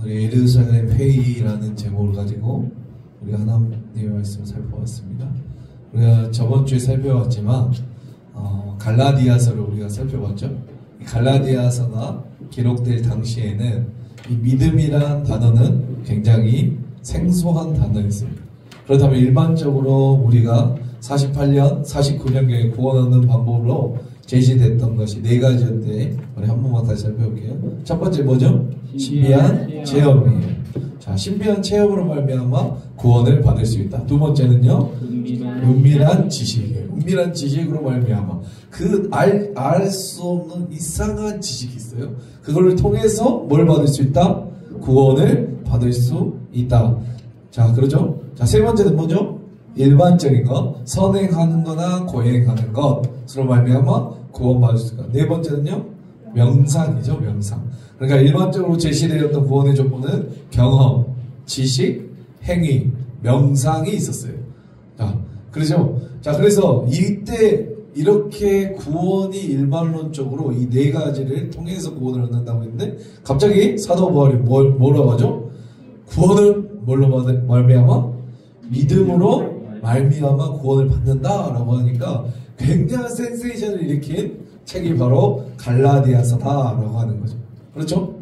우리 예루살렘 회의라는 제목을 가지고 우리가 하나님의 말씀을 살펴봤습니다. 우리가 저번 주에 살펴봤지만 갈라디아서를 우리가 살펴봤죠. 이 갈라디아서가 기록될 당시에는 이 믿음이란 단어는 굉장히 생소한 단어였습니다. 그렇다면 일반적으로 우리가 48년, 49년경에 구원 얻는 방법으로 제시됐던 것이 네 가지였는데 우리 한 번만 다시 살펴볼게요. 첫 번째 뭐죠? 신비한 체험이에요. 자, 신비한 체험으로 말미암아 구원을 받을 수 있다. 두 번째는요, 은밀한 지식이에요. 은밀한 지식으로 말미암아 알 수 없는 이상한 지식이 있어요. 그걸 통해서 뭘 받을 수 있다? 구원을 받을 수 있다. 자, 그러죠? 자, 세 번째는 뭐죠? 일반적인 것, 선행하는 거나 고행하는 것으로 말미암아 구원받을 수 있다. 네 번째는요, 명상이죠, 명상. 그러니까 일반적으로 제시되었던 구원의 조건은 경험, 지식, 행위, 명상이 있었어요. 자, 그렇죠? 자, 그래서 이때 이렇게 구원이 일반론적으로 이 네 가지를 통해서 구원을 얻는다고 했는데 갑자기 사도 바울이 뭐라고 하죠? 구원을 뭘로 말미암아? 믿음으로 말미암아 구원을 받는다라고 하니까 굉장한 센세이션을 일으킨 책이 바로 갈라디아서다라고 하는 거죠. 그렇죠?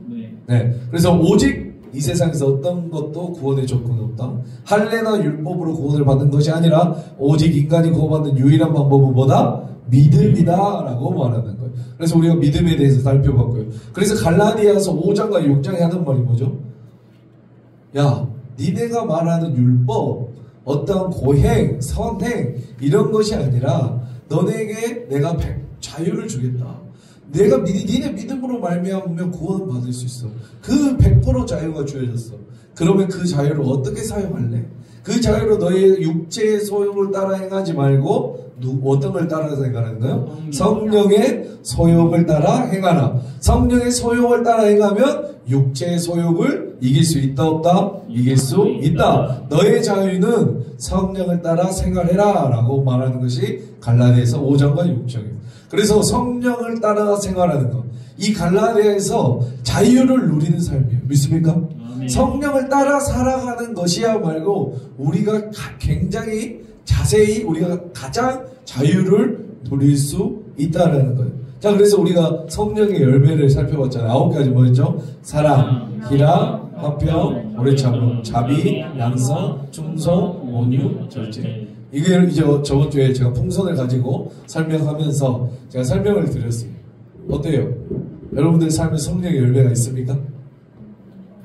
네. 그래서 오직 이 세상에서 어떤 것도 구원의 조건이 없다. 할례나 율법으로 구원을 받는 것이 아니라 오직 인간이 구원받는 유일한 방법은 뭐다? 믿음이다라고 말하는 거예요. 그래서 우리가 믿음에 대해서 살펴봤고요. 그래서 갈라디아서 5장과 6장에 하는 말이 뭐죠? 야, 니네가 말하는 율법, 어떤 고행, 선행 이런 것이 아니라 너네에게 내가 자유를 주겠다. 내가 니네 믿음으로 말미암으면 구원을 받을 수 있어. 그 100% 자유가 주어졌어. 그러면 그 자유를 어떻게 사용할래? 그 자유로 너의 육체의 소욕을 따라 행하지 말고 어떤 걸 따라서 행하는 거예요? 성령의 소욕을 따라 행하라. 성령의 소욕을 따라 행하면 육체의 소욕을 이길 수 있다 없다? 이길 수 있다. 너의 자유는 성령을 따라 생활해라 라고 말하는 것이 갈라디아서 5장과 6장이에요. 그래서 성령을 따라 생활하는 것, 이 갈라디아에서 자유를 누리는 삶이에요. 믿습니까? 성령을 따라 살아가는 것이야말로 우리가 굉장히 자세히 우리가 가장 자유를 누릴 수 있다라는 거예요. 자, 그래서 우리가 성령의 열매를 살펴봤잖아요. 9가지 뭐였죠? 사랑, 희락, 화평, 오래 참음, 자비, 양성, 충성, 온유, 절제. 이게 이제 저번 주에 제가 풍선을 가지고 설명하면서 제가 설명을 드렸어요. 어때요? 여러분들 삶에 성령의 열매가 있습니까?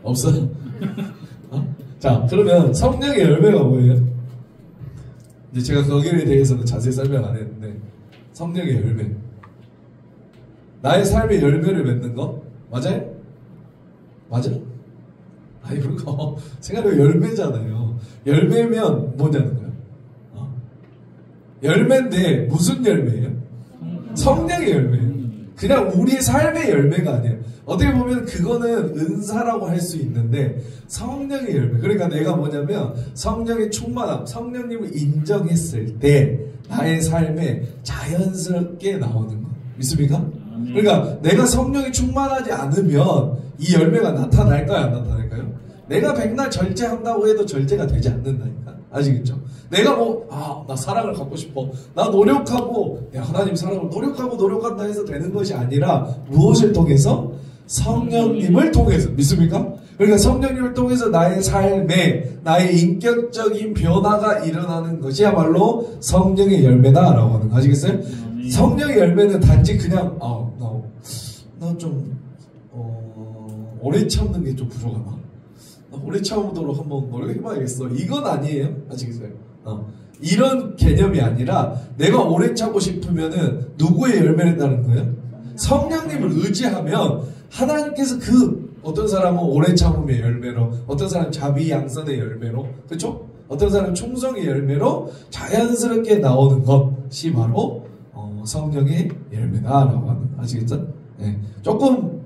없어요? 자, 그러면 성령의 열매가 뭐예요? 이제 제가 거기에 대해서는 자세히 설명 안 했는데, 성령의 열매. 나의 삶의 열매를 맺는 거? 맞아요? 맞아? 아니, 그거 생각해보면 열매잖아요. 열매면 뭐냐는 거예요? 열매인데 무슨 열매예요? 성령의 열매예요. 그냥 우리의 삶의 열매가 아니에요. 어떻게 보면 그거는 은사라고 할 수 있는데 성령의 열매. 그러니까 내가 뭐냐면 성령의 충만함, 성령님을 인정했을 때 나의 삶에 자연스럽게 나오는 거. 믿습니까? 그러니까 내가 성령이 충만하지 않으면 이 열매가 나타날까요? 안 나타날까요? 내가 백날 절제한다고 해도 절제가 되지 않는다니까. 아시겠죠? 내가 나 사랑을 갖고 싶어. 나 노력하고, 하나님 사랑을 노력한다 해서 되는 것이 아니라 무엇을 통해서? 성령님을 통해서. 믿습니까? 그러니까 성령님을 통해서 나의 삶에, 나의 인격적인 변화가 일어나는 것이야말로 성령의 열매다라고 하는 거. 아시겠어요? 성령의 열매는 단지 그냥, 나 좀, 오래 참는 게 좀 부족하나? 오래 참도록 한번 노력해봐야겠어. 이건 아니에요. 아시겠어요? 이런 개념이 아니라 내가 오래 참고 싶으면은 누구의 열매를 따르는 거예요? 성령님을 의지하면 하나님께서 어떤 사람은 오래 참음의 열매로, 어떤 사람은 자비 양선의 열매로, 그렇죠? 어떤 사람은 충성의 열매로 자연스럽게 나오는 것이 바로 성령의 열매다라고 하는 거. 아시겠죠? 네. 조금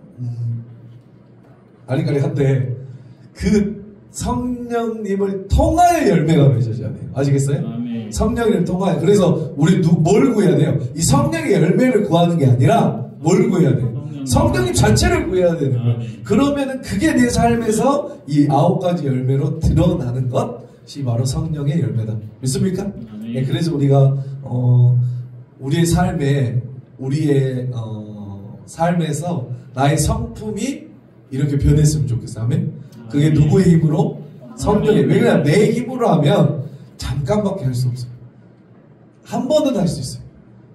아리까리한데 성령님을 통하여 열매가 맺어져야 돼요. 아시겠어요? 아멘. 성령님을 통하여. 그래서 우리 뭘 구해야 돼요? 이 성령의 열매를 구하는 게 아니라 뭘 구해야 돼요? 성령님 자체를 구해야 되는 거예요. 그러면은 그게 내 삶에서 이 9가지 열매로 드러나는 것이 바로 성령의 열매다. 믿습니까? 네, 그래서 우리가 우리의 삶에서 나의 성품이 이렇게 변했으면 좋겠어요. 아멘. 그게 누구의 힘으로? 성령의. 왜냐하면 내 힘으로 하면 잠깐밖에 할 수 없어요. 한 번은 할 수 있어요.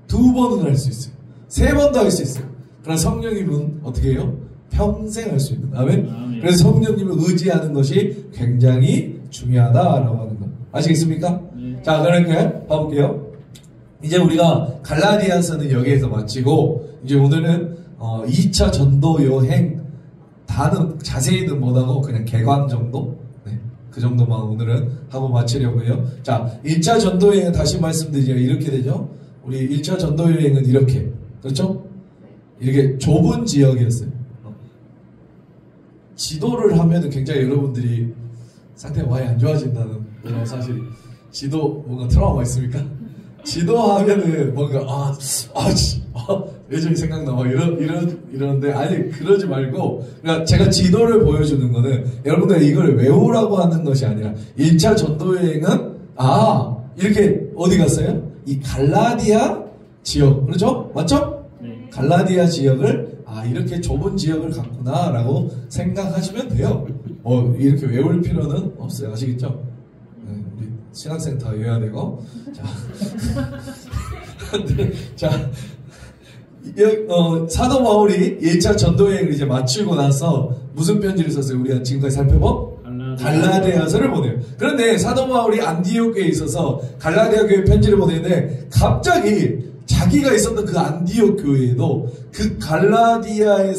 두 번은 할 수 있어요. 세 번도 할 수 있어요. 그러나 성령님은 어떻게 해요? 평생 할 수 있는. 아멘. 그래서 성령님을 의지하는 것이 굉장히 중요하다라고 하는 거. 아시겠습니까? 자, 그러니까 봐볼게요. 이제 우리가 갈라디아서는 여기에서 마치고 이제 오늘은 2차 전도 여행 다는 자세히는 못하고 그냥 개관 정도? 네, 그 정도만 오늘은 하고 마치려고 해요. 자, 1차 전도 여행은 다시 말씀드리자 이렇게 되죠. 우리 1차 전도 여행은 이렇게, 그렇죠? 이렇게 좁은 지역이었어요. 지도를 하면은 굉장히 여러분들이 상태가 많이 안 좋아진다는 그런 사실이. 지도 뭔가 트라우마 있습니까? 지도하면은 뭔가 예전이 생각나 막 이러는데 아니 그러지 말고, 그러니까 제가 지도를 보여주는 거는 여러분들 이걸 외우라고 하는 것이 아니라 1차 전도 여행은 이렇게 어디 갔어요? 이 갈라디아 지역, 그렇죠? 맞죠? 네. 갈라디아 지역을 이렇게 좁은 지역을 갔구나라고 생각하시면 돼요. 이렇게 외울 필요는 없어요. 아시겠죠? 네, 우리 신학센터 외워야 되고. 자, 사도 바울이 1차 전도여행을 이제 마치고 나서 무슨 편지를 썼어요? 우리가 지금까지 살펴본 갈라디아서를 보내요. 그런데 사도 바울이 안디옥 교회에 있어서 갈라디아 교회 편지를 보내는데 갑자기 자기가 있었던 그 안디옥 교회에도 그 갈라디아에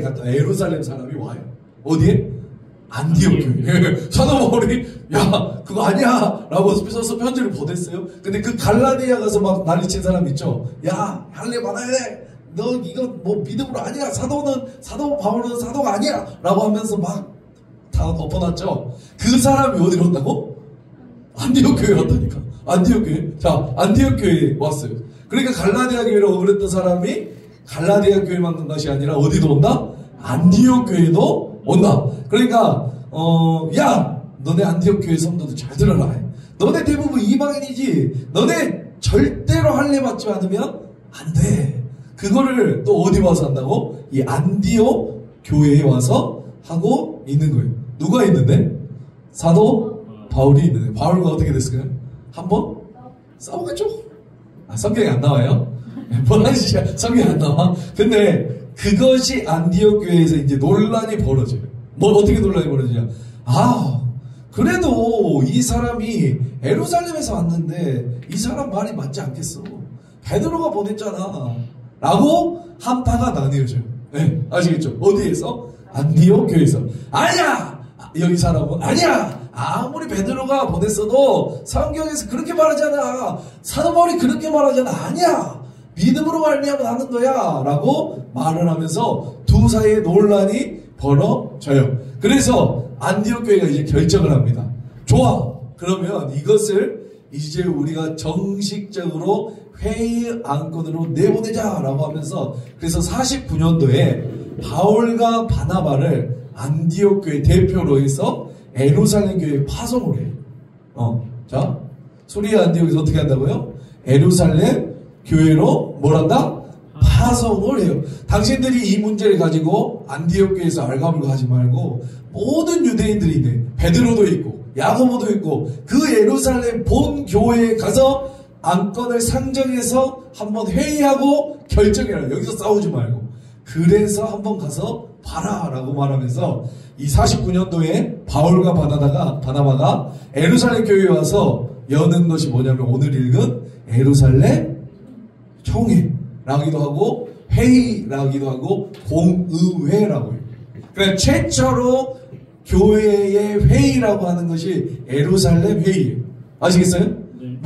갔던 예루살렘 사람이 와요. 어디에? 안디옥 교회. 사도 바울이 그거 아니야 라고 써서 편지를 보냈어요. 근데 그 갈라디아 가서 막 난리친 사람 있죠. 할례 받아야 돼. 너 이거 뭐 믿음으로 아니야. 사도 바울은 사도가 아니야 라고 하면서 막 다 덮어놨죠. 그 사람이 어디로 왔다고? 안디옥 교회 왔다니까. 안디옥 교회. 자, 안디옥 교회에 왔어요. 그러니까 갈라디아 교회로 그랬던 사람이 갈라디아 교회만 간 것이 아니라 어디도 온다? 안디옥 교회도 온다. 그러니까 너네 안디옥 교회 성도들 잘 들어라. 너네 대부분 이방인이지. 너네 절대로 할례 받지 않으면 안 돼. 그거를 또 어디 와서 한다고? 이 안디옥 교회에 와서 하고 있는 거예요. 누가 있는데? 사도 바울이 있는데. 바울과 어떻게 됐을까요? 한번 싸우겠죠? 성경에 안 나와요. 성경에 안 나와. 근데 그것이 안디옥 교회에서 이제 논란이 벌어져요. 어떻게 논란이 벌어지냐? 그래도 이 사람이 예루살렘에서 왔는데 이 사람 말이 맞지 않겠어. 베드로가 보냈잖아. 라고 한파가 나뉘어져요. 네, 아시겠죠? 어디에서? 안디옥 교회에서. 아니야! 여기 사람은 아니야! 아무리 베드로가 보냈어도 성경에서 그렇게 말하잖아. 사도 바울이 그렇게 말하잖아. 아니야! 믿음으로 말미암아 하는 거야! 라고 말을 하면서 두 사이의 논란이 벌어져요. 그래서 안디옥 교회가 이제 결정을 합니다. 좋아! 그러면 이것을 이제 우리가 정식적으로 회의 안건으로 내보내자! 라고 하면서 그래서 49년도에 바울과 바나바를 안디옥 교회 대표로 해서 예루살렘 교회에 파송을 해요. 자, 소리의 안디옥에서 어떻게 한다고요? 예루살렘 교회로 뭘 한다? 파송을 해요. 당신들이 이 문제를 가지고 안디옥 교회에서 알가불가 하지 말고 모든 유대인들이 있네. 베드로도 있고 야고보도 있고 그 예루살렘 본 교회에 가서 안건을 상정해서 한번 회의하고 결정해라. 여기서 싸우지 말고. 그래서 한번 가서 봐라 라고 말하면서 이 49년도에 바울과 바나바가 예루살렘 교회에 와서 여는 것이 뭐냐면 오늘 읽은 예루살렘 총회라기도 하고 회의라기도 하고 공의회라고 해요. 그러니까 최초로 교회의 회의라고 하는 것이 예루살렘 회의예요. 아시겠어요? 네.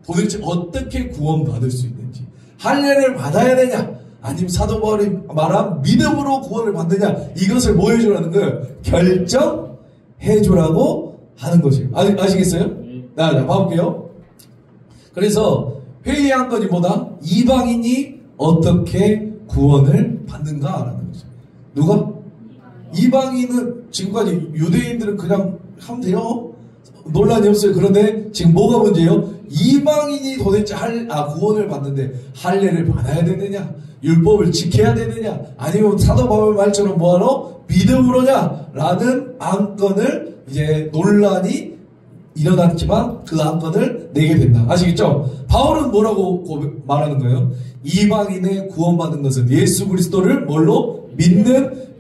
도대체 어떻게 구원받을 수 있는지, 할례를 받아야 되냐, 아니면 사도 바울이 말한 믿음으로 구원을 받느냐, 이것을 뭐 해주라는 거예요? 결정해주라고 하는 것이에요. 아시겠어요? 자, 봐볼게요. 그래서 회의한 것이 뭐다? 이방인이 어떻게 구원을 받는가라는 거죠. 누가? 이방인은 지금까지 유대인들은 그냥 하면 돼요. 논란이 없어요. 그런데 지금 뭐가 문제예요? 이방인이 도대체 구원을 받는데 할례를 받아야 되느냐? 율법을 지켜야 되느냐? 아니면 사도 바울 말처럼 뭐하러? 믿음으로냐? 라는 안건을 이제 논란이 일어났지만 그 안건을 내게 된다. 아시겠죠? 바울은 뭐라고 말하는 거예요? 이방인의 구원받는 것은 예수 그리스도를 뭘로?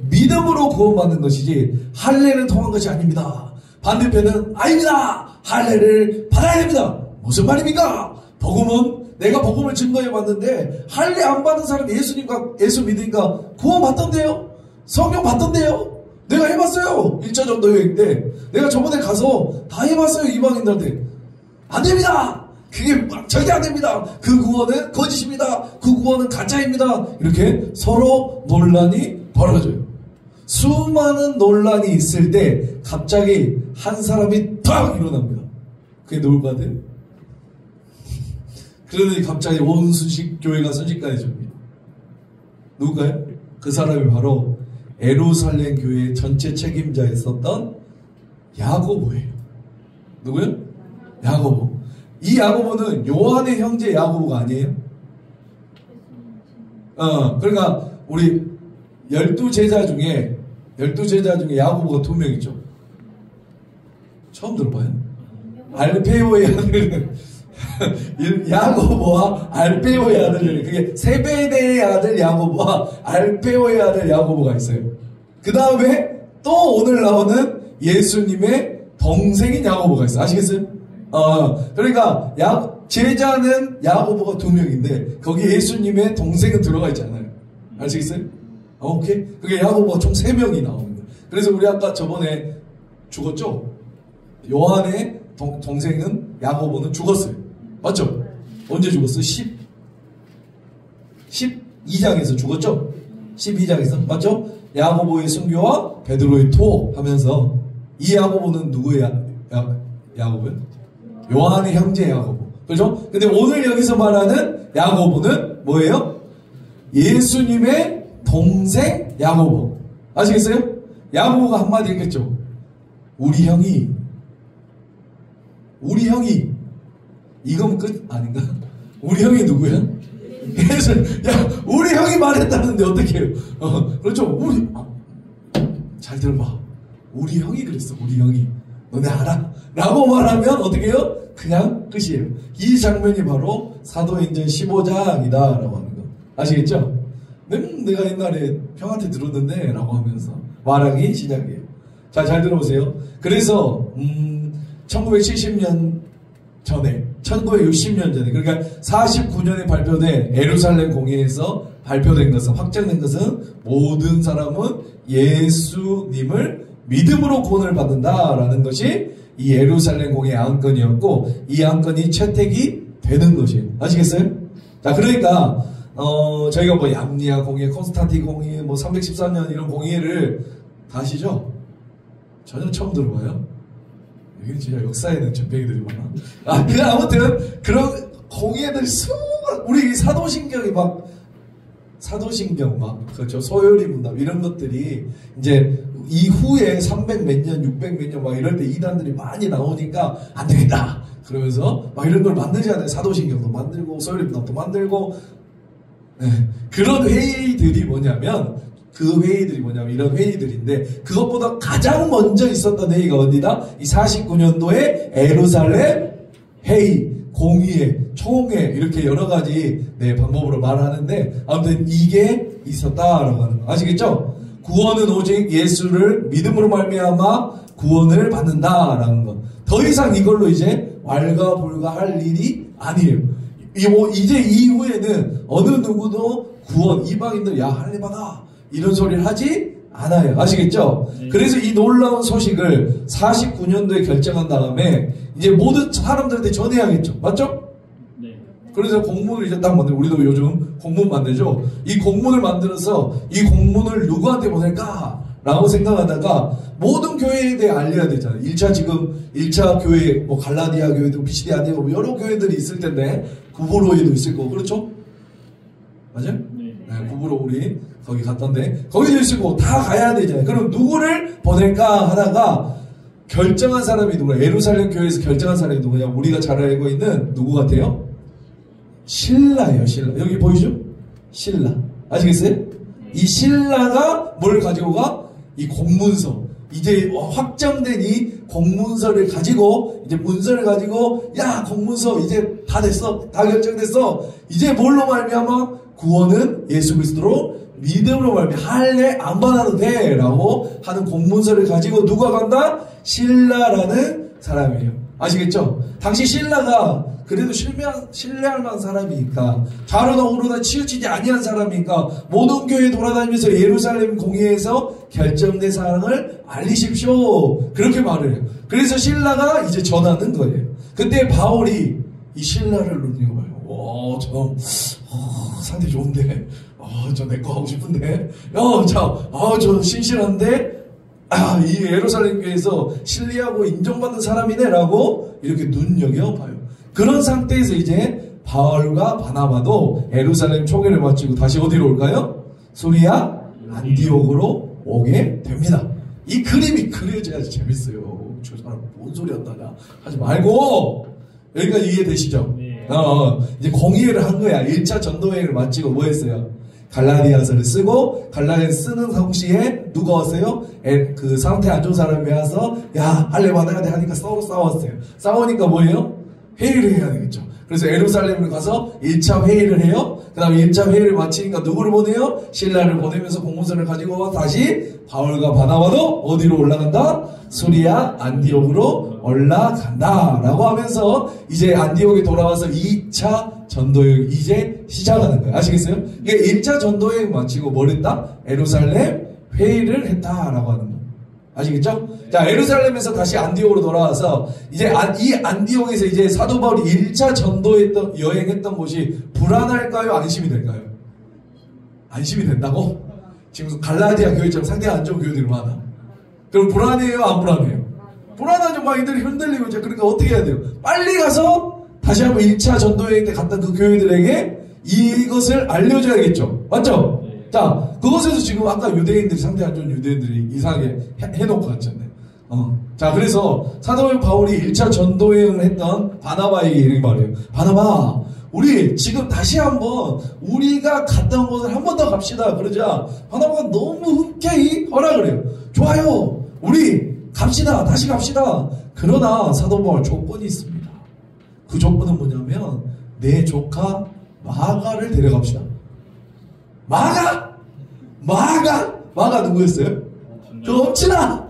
믿음으로 구원받는 것이지 할례를 통한 것이 아닙니다. 반대편은 아닙니다. 할례를 받아야 됩니다. 무슨 말입니까? 복음은 내가 복음을 증거해 봤는데 할례 안 받은 사람이 예수 믿으니까 구원 받던데요? 성령 받던데요? 내가 해봤어요. 1차 전도 여행 때 내가 저번에 가서 다 해봤어요. 이방인들한테 안 됩니다. 그게 절대 안 됩니다. 그 구원은 거짓입니다. 그 구원은 가짜입니다. 이렇게 서로 논란이 벌어져요. 수많은 논란이 있을 때 갑자기 한 사람이 탁 일어납니다. 그게 누굴 같아요? 그러더니 갑자기 온 교회가 순식간해집니다. 누굴까요? 그 사람이 바로 예루살렘 교회 전체 책임자였었던 야고보예요. 누구요? 야고보. 이 야고보는 요한의 형제 야고보가 아니에요? 그러니까 우리 12제자 중에 야고보가 2명 있죠. 처음 들어봐요? 알페오의 아들 야고보와 알페오의 아들, 그게 세베대의 아들 야고보와 알페오의 아들 야고보가 있어요. 그 다음에 또 오늘 나오는 예수님의 동생인 야고보가 있어요. 아시겠어요? 그러니까 제자는 야고보가 2명인데 거기 예수님의 동생은 들어가 있지 않아요. 아시겠어요? 오케이? 그게 야고보가 총 3명이 나오는 거예요. 그래서 우리 아까 저번에 죽었죠? 요한의 동생은 야고보는 죽었어요. 맞죠? 언제 죽었어요? 12장에서 죽었죠? 12장에서 맞죠? 야고보의 순교와 베드로의 토하면서 이 야고보는 누구의 야고보요? 요한의 형제 야고보. 그렇죠? 근데 오늘 여기서 말하는 야고보는 뭐예요? 예수님의 동생 야고보. 아시겠어요? 야고보가 한마디 했겠죠? 우리 형이 이건 끝 아닌가? 우리 형이 누구야? 그래서 우리 형이 말했다는데 어떻게 해요? 그렇죠? 잘 들어봐. 우리 형이 그랬어. 우리 형이. 너네 알아? 라고 말하면 어떻게 해요? 그냥 끝이에요. 이 장면이 바로 사도행전 15장이다 라고 하는 거. 아시겠죠? 내가 옛날에 형한테 들었는데 라고 하면서 말하기 시작해요. 자, 잘 들어보세요. 그래서 1970년 전에 1960년 전에 그러니까 49년에 발표된 예루살렘 공회에서 발표된 것은 확정된 것은 모든 사람은 예수님을 믿음으로 구원을 받는다라는 것이 이 예루살렘 공회의 안건이었고 이 안건이 채택이 되는 것이에요. 아시겠어요? 자, 그러니까 저희가 뭐 얌리아 공회, 콘스탄틴 공회, 뭐 314년 이런 공회를 다 아시죠? 전혀 처음 들어봐요. 여기는 진짜 역사에는 전쟁이들이 많아. 아무튼 그런 공예들 우리 사도신경 막 그렇죠. 소요리 문답 이런 것들이 이제 이후에 300 몇 년, 600 몇 년 막 이럴 때 이단들이 많이 나오니까 안 되겠다. 그러면서 막 이런 걸 만들지 않아요. 사도신경도 만들고 소요리 문답도 만들고 그런 회의들이 뭐냐면 이런 회의들인데 그것보다 가장 먼저 있었던 회의가 어디다? 이 49년도에 예루살렘 회의, 공의회, 총회 이렇게 여러 가지 방법으로 말하는데 아무튼 이게 있었다라고 하는 거 아시겠죠? 구원은 오직 예수를 믿음으로 말미암아 구원을 받는다라는 거. 더 이상 이걸로 이제 왈가불가할 일이 아니에요. 이제 이후에는 어느 누구도 구원 이방인들 할례 받아 이런 소리를 하지 않아요. 아시겠죠? 네. 그래서 이 놀라운 소식을 49년도에 결정한 다음에 이제 모든 사람들한테 전해야겠죠. 맞죠? 네. 그래서 공문을 이제 딱 만들고 우리도 요즘 공문 만들죠. 이 공문을 만들어서 이 공문을 누구한테 보낼까? 라고 생각하다가 모든 교회에 대해 알려야 되잖아요. 1차 교회, 뭐 갈라디아 교회도 비시디아 교회 뭐 여러 교회들이 있을 텐데 구보로에도 있을 거고 그렇죠? 맞아요? 네. 네, 구부로 우리 거기 갔던데 거기도 있고 다 가야 되잖아요. 그럼 누구를 보낼까 하다가 결정한 사람이 누구야? 예루살렘 교회에서 결정한 사람이 누구냐? 우리가 잘 알고 있는 누구 같아요? 신라예요. 신라. 여기 보이죠? 신라. 아시겠어요? 이 신라가 뭘 가지고 가? 이 공문서. 이제 확정된 이 공문서를 가지고 이제 문서를 가지고 야 공문서 이제 다 됐어. 다 결정됐어. 이제 뭘로 말미암아? 구원은 예수 그리스도로 믿음으로 말미암아 할례 안 받아도 돼 라고 하는 공문서를 가지고 누가 간다? 신라라는 사람이에요. 아시겠죠? 당시 신라가 그래도 신뢰할 만한 사람이니까 좌로나 우로나 치우치지 아니한 사람이니까 모든 교회 돌아다니면서 예루살렘 공회에서 결정된 사항을 알리십시오. 그렇게 말을 해요. 그래서 신라가 이제 전하는 거예요. 그때 바울이 이 신라를 눈여봐요. 와, 저 상태 좋은데, 저 내 거 하고 싶은데, 저 신실한데, 이 예루살렘 교회에서 신뢰하고 인정받는 사람이네라고 이렇게 눈여겨봐요. 그런 상태에서 이제 바울과 바나바도 예루살렘 총회를 마치고 다시 어디로 올까요? 수리아 안디옥으로 오게 됩니다. 이 그림이 그려져야지 재밌어요. 저 사람 뭔 소리 한다냐 하지 말고 여기까지 이해되시죠? 네. 이제 공의회를 한 거야. 1차 전도회를 마치고 뭐 했어요? 갈라디아서를 쓰고 갈라디아 쓰는 성시에 누가 왔어요? 그 상태 안 좋은 사람이 와서 야 할례 받아야 돼 하니까 싸웠어요. 싸우니까 뭐예요? 회의를 해야 되겠죠. 그래서 예루살렘을 가서 1차 회의를 해요. 그 다음에 1차 회의를 마치니까 누구를 보내요? 신라를 보내면서 공문서를 가지고 다시 바울과 바나바도 어디로 올라간다? 수리아 안디옥으로 올라간다 라고 하면서 이제 안디옥에 돌아와서 2차 전도여행 이제 시작하는 거예요. 아시겠어요? 이게 1차 전도여행 마치고 뭘 했다? 예루살렘 회의를 했다라고 하는 거예요. 아시겠죠? 자, 예루살렘에서 다시 안디옥으로 돌아와서 이제 이 안디옥에서 이제 사도 바울이 1차 전도했던 여행했던 곳이 불안할까요? 안심이 될까요? 안심이 된다고? 지금 갈라디아 교회처럼 상대가 안 좋은 교회들이 많아. 그럼 불안해요? 안 불안해요? 불안하죠. 막 이들이 흔들리고 이제 그러니까 어떻게 해야 돼요? 빨리 가서 다시 한번 1차 전도여행 때 갔던 그 교회들에게 이것을 알려줘야겠죠. 맞죠? 자, 그것에서 지금 아까 유대인들이 상대 안 좋은 유대인들이 이상하게 해놓고 갔잖아요. 자, 그래서 사도 바울이 1차 전도여행을 했던 바나바에게 이렇게 말해요. 바나바, 우리 지금 다시 한번 우리가 갔던 곳을 한 번 더 갑시다. 그러자 바나바가 너무 흔쾌히 허락을 해요. 좋아요. 우리 갑시다. 다시 갑시다. 그러나 사도 바울 조건이 있습니다. 그 조건은 뭐냐면 내 조카 마가를 데려갑시다. 마가 누구였어요? 그 엄친아!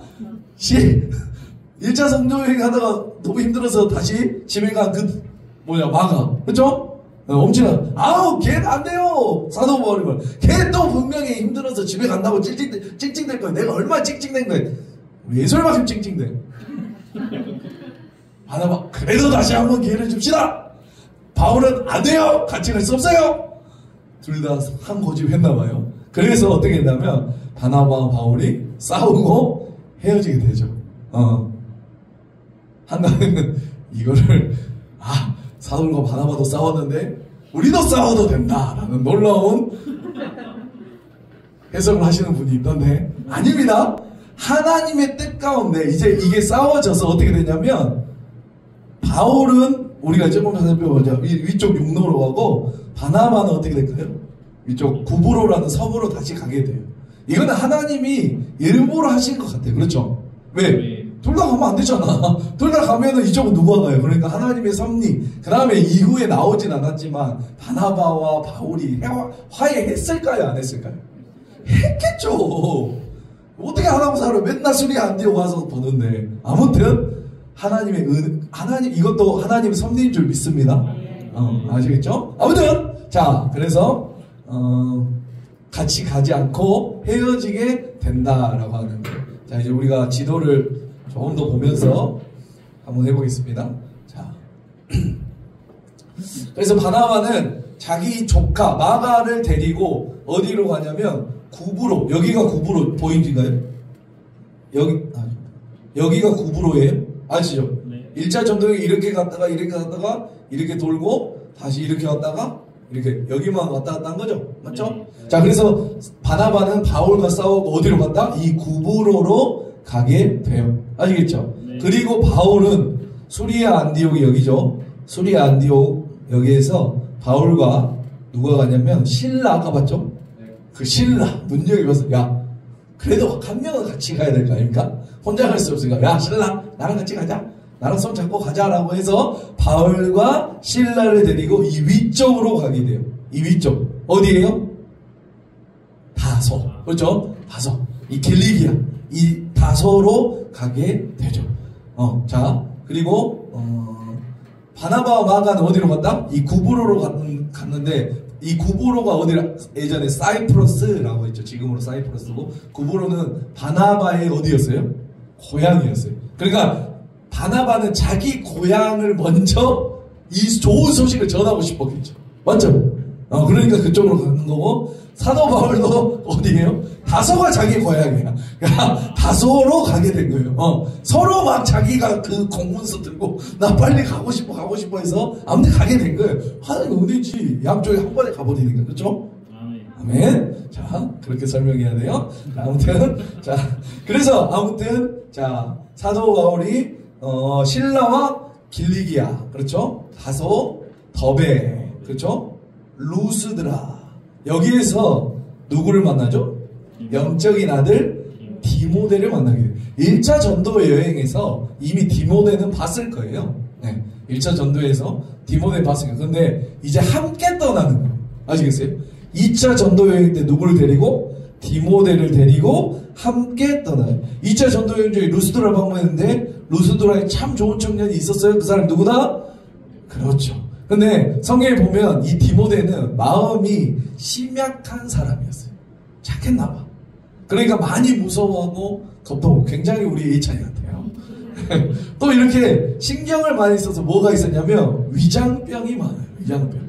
1차 성도여행 하다가 너무 힘들어서 다시 집에 간 마가. 그쵸? 엄친아. 걔는 안 돼요! 사도 바울이 말. 걔 또 분명히 힘들어서 집에 간다고 찡찡댈 거야. 내가 얼마나 찡찡댄 거야. 예술만큼 찡찡대. 바나바, 그래도 다시 한번 기회를 줍시다! 바울은 안 돼요! 같이 갈 수 없어요! 둘 다 한 고집 했나봐요. 그래서 어떻게 했냐면 바나바와 바울이 싸우고 헤어지게 되죠. 한가위는 이거를 사울과 바나바도 싸웠는데 우리도 싸워도 된다라는 놀라운 해석을 하시는 분이 있던데 아닙니다. 하나님의 뜻 가운데 이제 이게 싸워져서 어떻게 되냐면 바울은 우리가 조금 전에 배워보자 위쪽 육로로 가고 바나바는 어떻게 될까요? 위쪽 구브로라는 섬으로 다시 가게 돼요. 이거는 하나님이 일부러 하신 것 같아요. 그렇죠? 왜? 둘 다 가면 안 되잖아. 둘 다 가면은 이쪽은 누가 가요? 그러니까 하나님의 섭리. 그 다음에 이후에 나오진 않았지만 바나바와 바울이 화해했을까요? 안 했을까요? 했겠죠. 어떻게 하나고 살아? 맨날 수리 안 뛰고 가서 보는데. 아무튼 하나님의 하나님 이것도 하나님의 섭리인 줄 믿습니다. 아시겠죠? 아무튼 자 그래서 같이 가지 않고 헤어지게 된다라고 하는 거예요. 자 이제 우리가 지도를 조금 더 보면서 한번 해보겠습니다. 자 그래서 바나바는 자기 조카 마가를 데리고 어디로 가냐면 구브로. 여기가 구브로 보이는가요? 여기가 구브로예요. 아시죠? 네. 1차 전도에 이렇게 갔다가 이렇게 돌고 다시 이렇게 왔다가 이렇게 여기만 왔다 갔다 한 거죠. 맞죠? 자, 그래서 바나바는 바울과 싸우고 어디로 갔다? 이 구브로로 가게 돼요. 아시겠죠? 그리고 바울은 수리아 안디옥이 여기죠. 수리아 안디옥 여기에서 바울과 누가 가냐면 신라 아까 봤죠? 그 신라 눈여겨봐서 야 그래도 한 명은 같이 가야 될 거 아닙니까? 혼자 갈 수 없으니까 야 신라 나랑 같이 가자. 나랑 손 잡고 가자라고 해서 바울과 신라를 데리고 이 위쪽으로 가게 돼요. 이 위쪽 어디예요? 다소. 그렇죠? 다소. 이 길리기아 이 다소로 가게 되죠. 자 그리고 바나바와 마가는 어디로 갔다? 이 구브로로 갔는데 이 구브로가 어디라 예전에 사이프러스라고 했죠. 지금으로 사이프러스고 구브로는 바나바의 어디였어요? 고향이었어요. 그러니까 바나바는 자기 고향을 먼저 이 좋은 소식을 전하고 싶었겠죠. 맞죠? 그러니까 그쪽으로 가는 거고 사도 바울도 어디예요? 다소가 자기 고향이야. 그러니까 다소로 가게 된 거예요. 서로 막 자기가 그 공문서 들고 나 빨리 가고 싶어 해서 아무튼 가게 된 거예요. 하나님 은혜지 양쪽에 한 번에 가버리니까 그렇죠? 아멘. 자 그렇게 설명해야 돼요. 아무튼 자 그래서 아무튼 자 사도 바울이 신라와 길리기아 그렇죠? 다소 더베 그렇죠? 루스드라 여기에서 누구를 만나죠? 영적인 아들 디모데를 만나게 돼요. 1차 전도 여행에서 이미 디모데는 봤을 거예요. 네, 1차 전도에서 디모데 봤으니까. 근데 이제 함께 떠나는 거예요. 아시겠어요? 2차 전도 여행 때 누구를 데리고? 디모데를 데리고 함께 떠나요. 2차 전도 여행 중에 루스드라 방문했는데 루스드라에 참 좋은 청년이 있었어요. 그 사람 누구다? 그렇죠. 근데 성경에 보면 이 디모데는 마음이 심약한 사람이었어요. 착했나봐. 그러니까 많이 무서워하고 겁도 굉장히 우리 A차이 같아요. 또 이렇게 신경을 많이 써서 뭐가 있었냐면 위장병이 많아요. 위장병.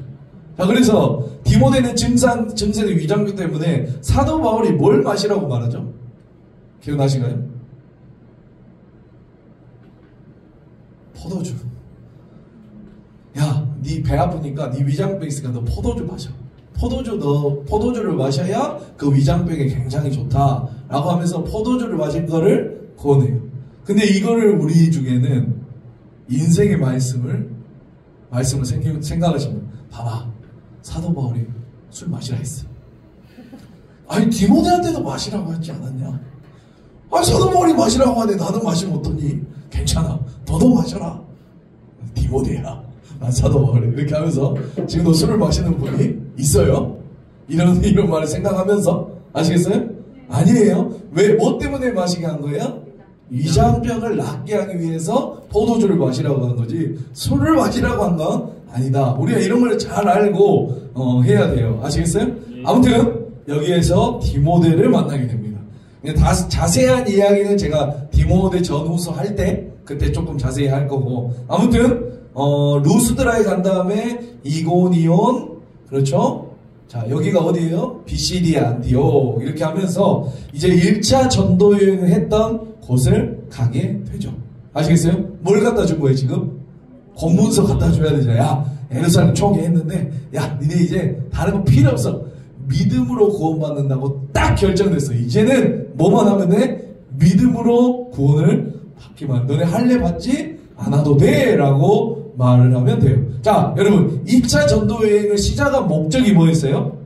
자, 그래서 디모데는 증세의 위장병 때문에 사도 바울이 뭘 마시라고 말하죠? 기억나시나요? 포도주. 야, 네 배 아프니까 네 위장병 있으니까 너 포도주 마셔. 포도주를 마셔야 그 위장병에 굉장히 좋다라고 하면서 포도주를 마실 거를 권해요. 근데 이거를 우리 중에는 인생의 말씀을 생각하시면 봐봐 사도 바울이 술 마시라 했어. 아니 디모데한테도 마시라고 했지 않았냐? 아니 사도 바울이 마시라고 하는데 나는 마시면 어떠니? 괜찮아 너도 마셔라. 디모데야 난 사도 바울이 이렇게 하면서 지금도 술을 마시는 분이 있어요. 이런 말을 생각하면서 아시겠어요? 아니에요. 왜? 뭐 때문에 마시게 한 거예요? 위장병을 낫게 하기 위해서 포도주를 마시라고 한 거지 술을 마시라고 한 건 아니다. 우리가 이런 걸 잘 알고 해야 돼요. 아시겠어요? 아무튼 여기에서 디모데를 만나게 됩니다. 자세한 이야기는 제가 디모데 전후서 할 때 그때 조금 자세히 할 거고 아무튼 루스드라에 간 다음에 이고니온 그렇죠? 자 여기가 어디예요? 비시디아 안디옥 이렇게 하면서 이제 1차 전도 여행을 했던 곳을 가게 되죠. 아시겠어요? 뭘 갖다 준 거예요 지금? 공문서 갖다 줘야 되잖아. 야 예루살렘 총회했는데 야 니네 이제 다른 거 필요 없어. 믿음으로 구원받는다고 딱 결정됐어. 이제는 뭐만 하면 돼? 믿음으로 구원을 받기만. 너네 할례 받지 않아도 돼 라고 말을 하면 돼요. 자 여러분 2차 전도 여행을 시작한 목적이 뭐였어요?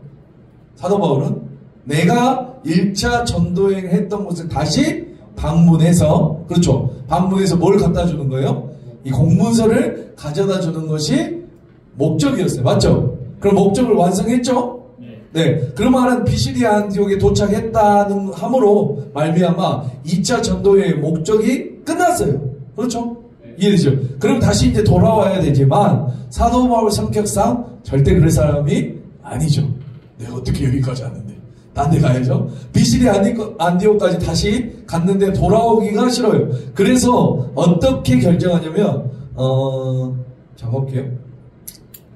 사도 바울은 내가 1차 전도 여행을 했던 곳을 다시 방문해서 그렇죠. 방문해서 뭘 갖다 주는 거예요? 이 공문서를 가져다 주는 것이 목적이었어요. 맞죠? 그럼 목적을 완성했죠? 네. 그러면은 비시디아 안디옥에 도착했다는 함으로 말미암아 2차 전도의 목적이 끝났어요. 그렇죠? 이해되죠? 그럼 다시 이제 돌아와야 되지만 사도 바울 성격상 절대 그럴 사람이 아니죠. 내가 어떻게 여기까지 왔는데 딴 데 가야죠. 비시디아 안디옥까지 다시 갔는데 돌아오기가 싫어요. 그래서 어떻게 결정하냐면 자 볼게요.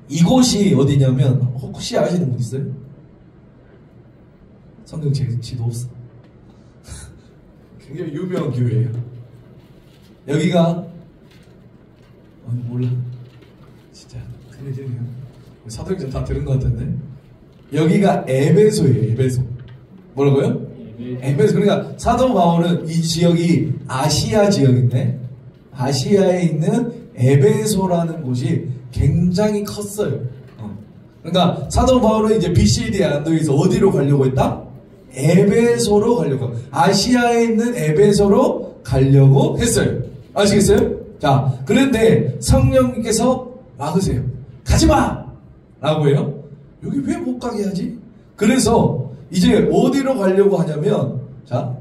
이곳이 어디냐면 혹시 아시는 분 있어요? 성경 지도 없어. 굉장히 유명한 교회예요. 여기가 몰라. 진짜 큰일이네요. 사도행전 다 들은 것 같은데. 여기가 에베소예요. 에베소. 뭐라고요? 에베소. 그러니까 사도 바울은 이 지역이 아시아 지역인데 아시아에 있는 에베소라는 곳이 굉장히 컸어요. 그러니까 사도 바울은 이제 BCD 안도에서 어디로 가려고 했다? 에베소로 가려고. 아시아에 있는 에베소로 가려고 했어요. 아시겠어요? 자, 그런데 성령님께서 막으세요. 가지마! 라고 해요. 여기 왜 못 가게 하지? 그래서 이제 어디로 가려고 하냐면, 자,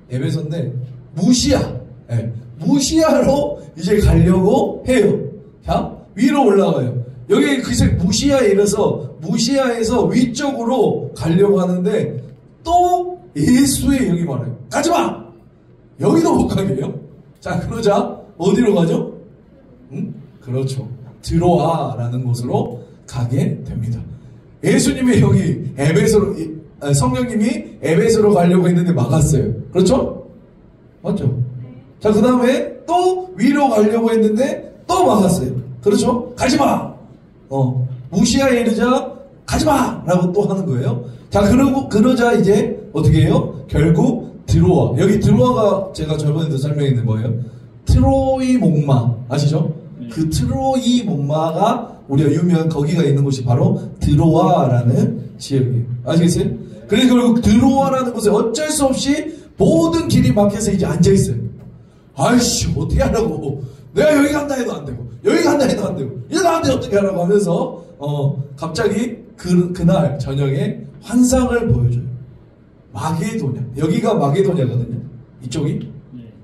에베소인데, 무시아. 네, 무시아로 이제 가려고 해요. 자, 위로 올라가요. 여기 그새 무시아에 이르러서 무시아에서 위쪽으로 가려고 하는데, 또 예수의 영이 말해요. 가지마! 여기도 못 가게 해요. 자, 그러자 어디로 가죠? 그렇죠. 드로아라는 곳으로 가게 됩니다. 예수님의 영이 에베소로, 성령님이 에베소로 가려고 했는데 막았어요. 그렇죠? 맞죠? 자, 그 다음에 또 위로 가려고 했는데 또 막았어요. 그렇죠? 가지마! 무시아에 이르자 가지마! 라고 또 하는 거예요. 자, 그러자 이제 어떻게 해요? 결국 드로아. 여기 드로아가 제가 저번에도 설명했는데 뭐예요? 트로이 목마. 아시죠? 그 트로이 목마가 우리가 유명한 거기가 있는 곳이 바로 드로아라는 지역이에요. 아시겠어요? 그래서 결국 드로아라는 곳에 어쩔 수 없이 모든 길이 막혀서 이제 앉아있어요. 아이씨, 어떻게 하라고. 내가 여기 간다 해도 안 되고, 여기 간다 해도 안 되고, 이거 안 돼, 어떻게 하라고 하면서, 갑자기 그날 저녁에 환상을 보여줘요. 마게도냐. 여기가 마게도냐거든요. 이쪽이.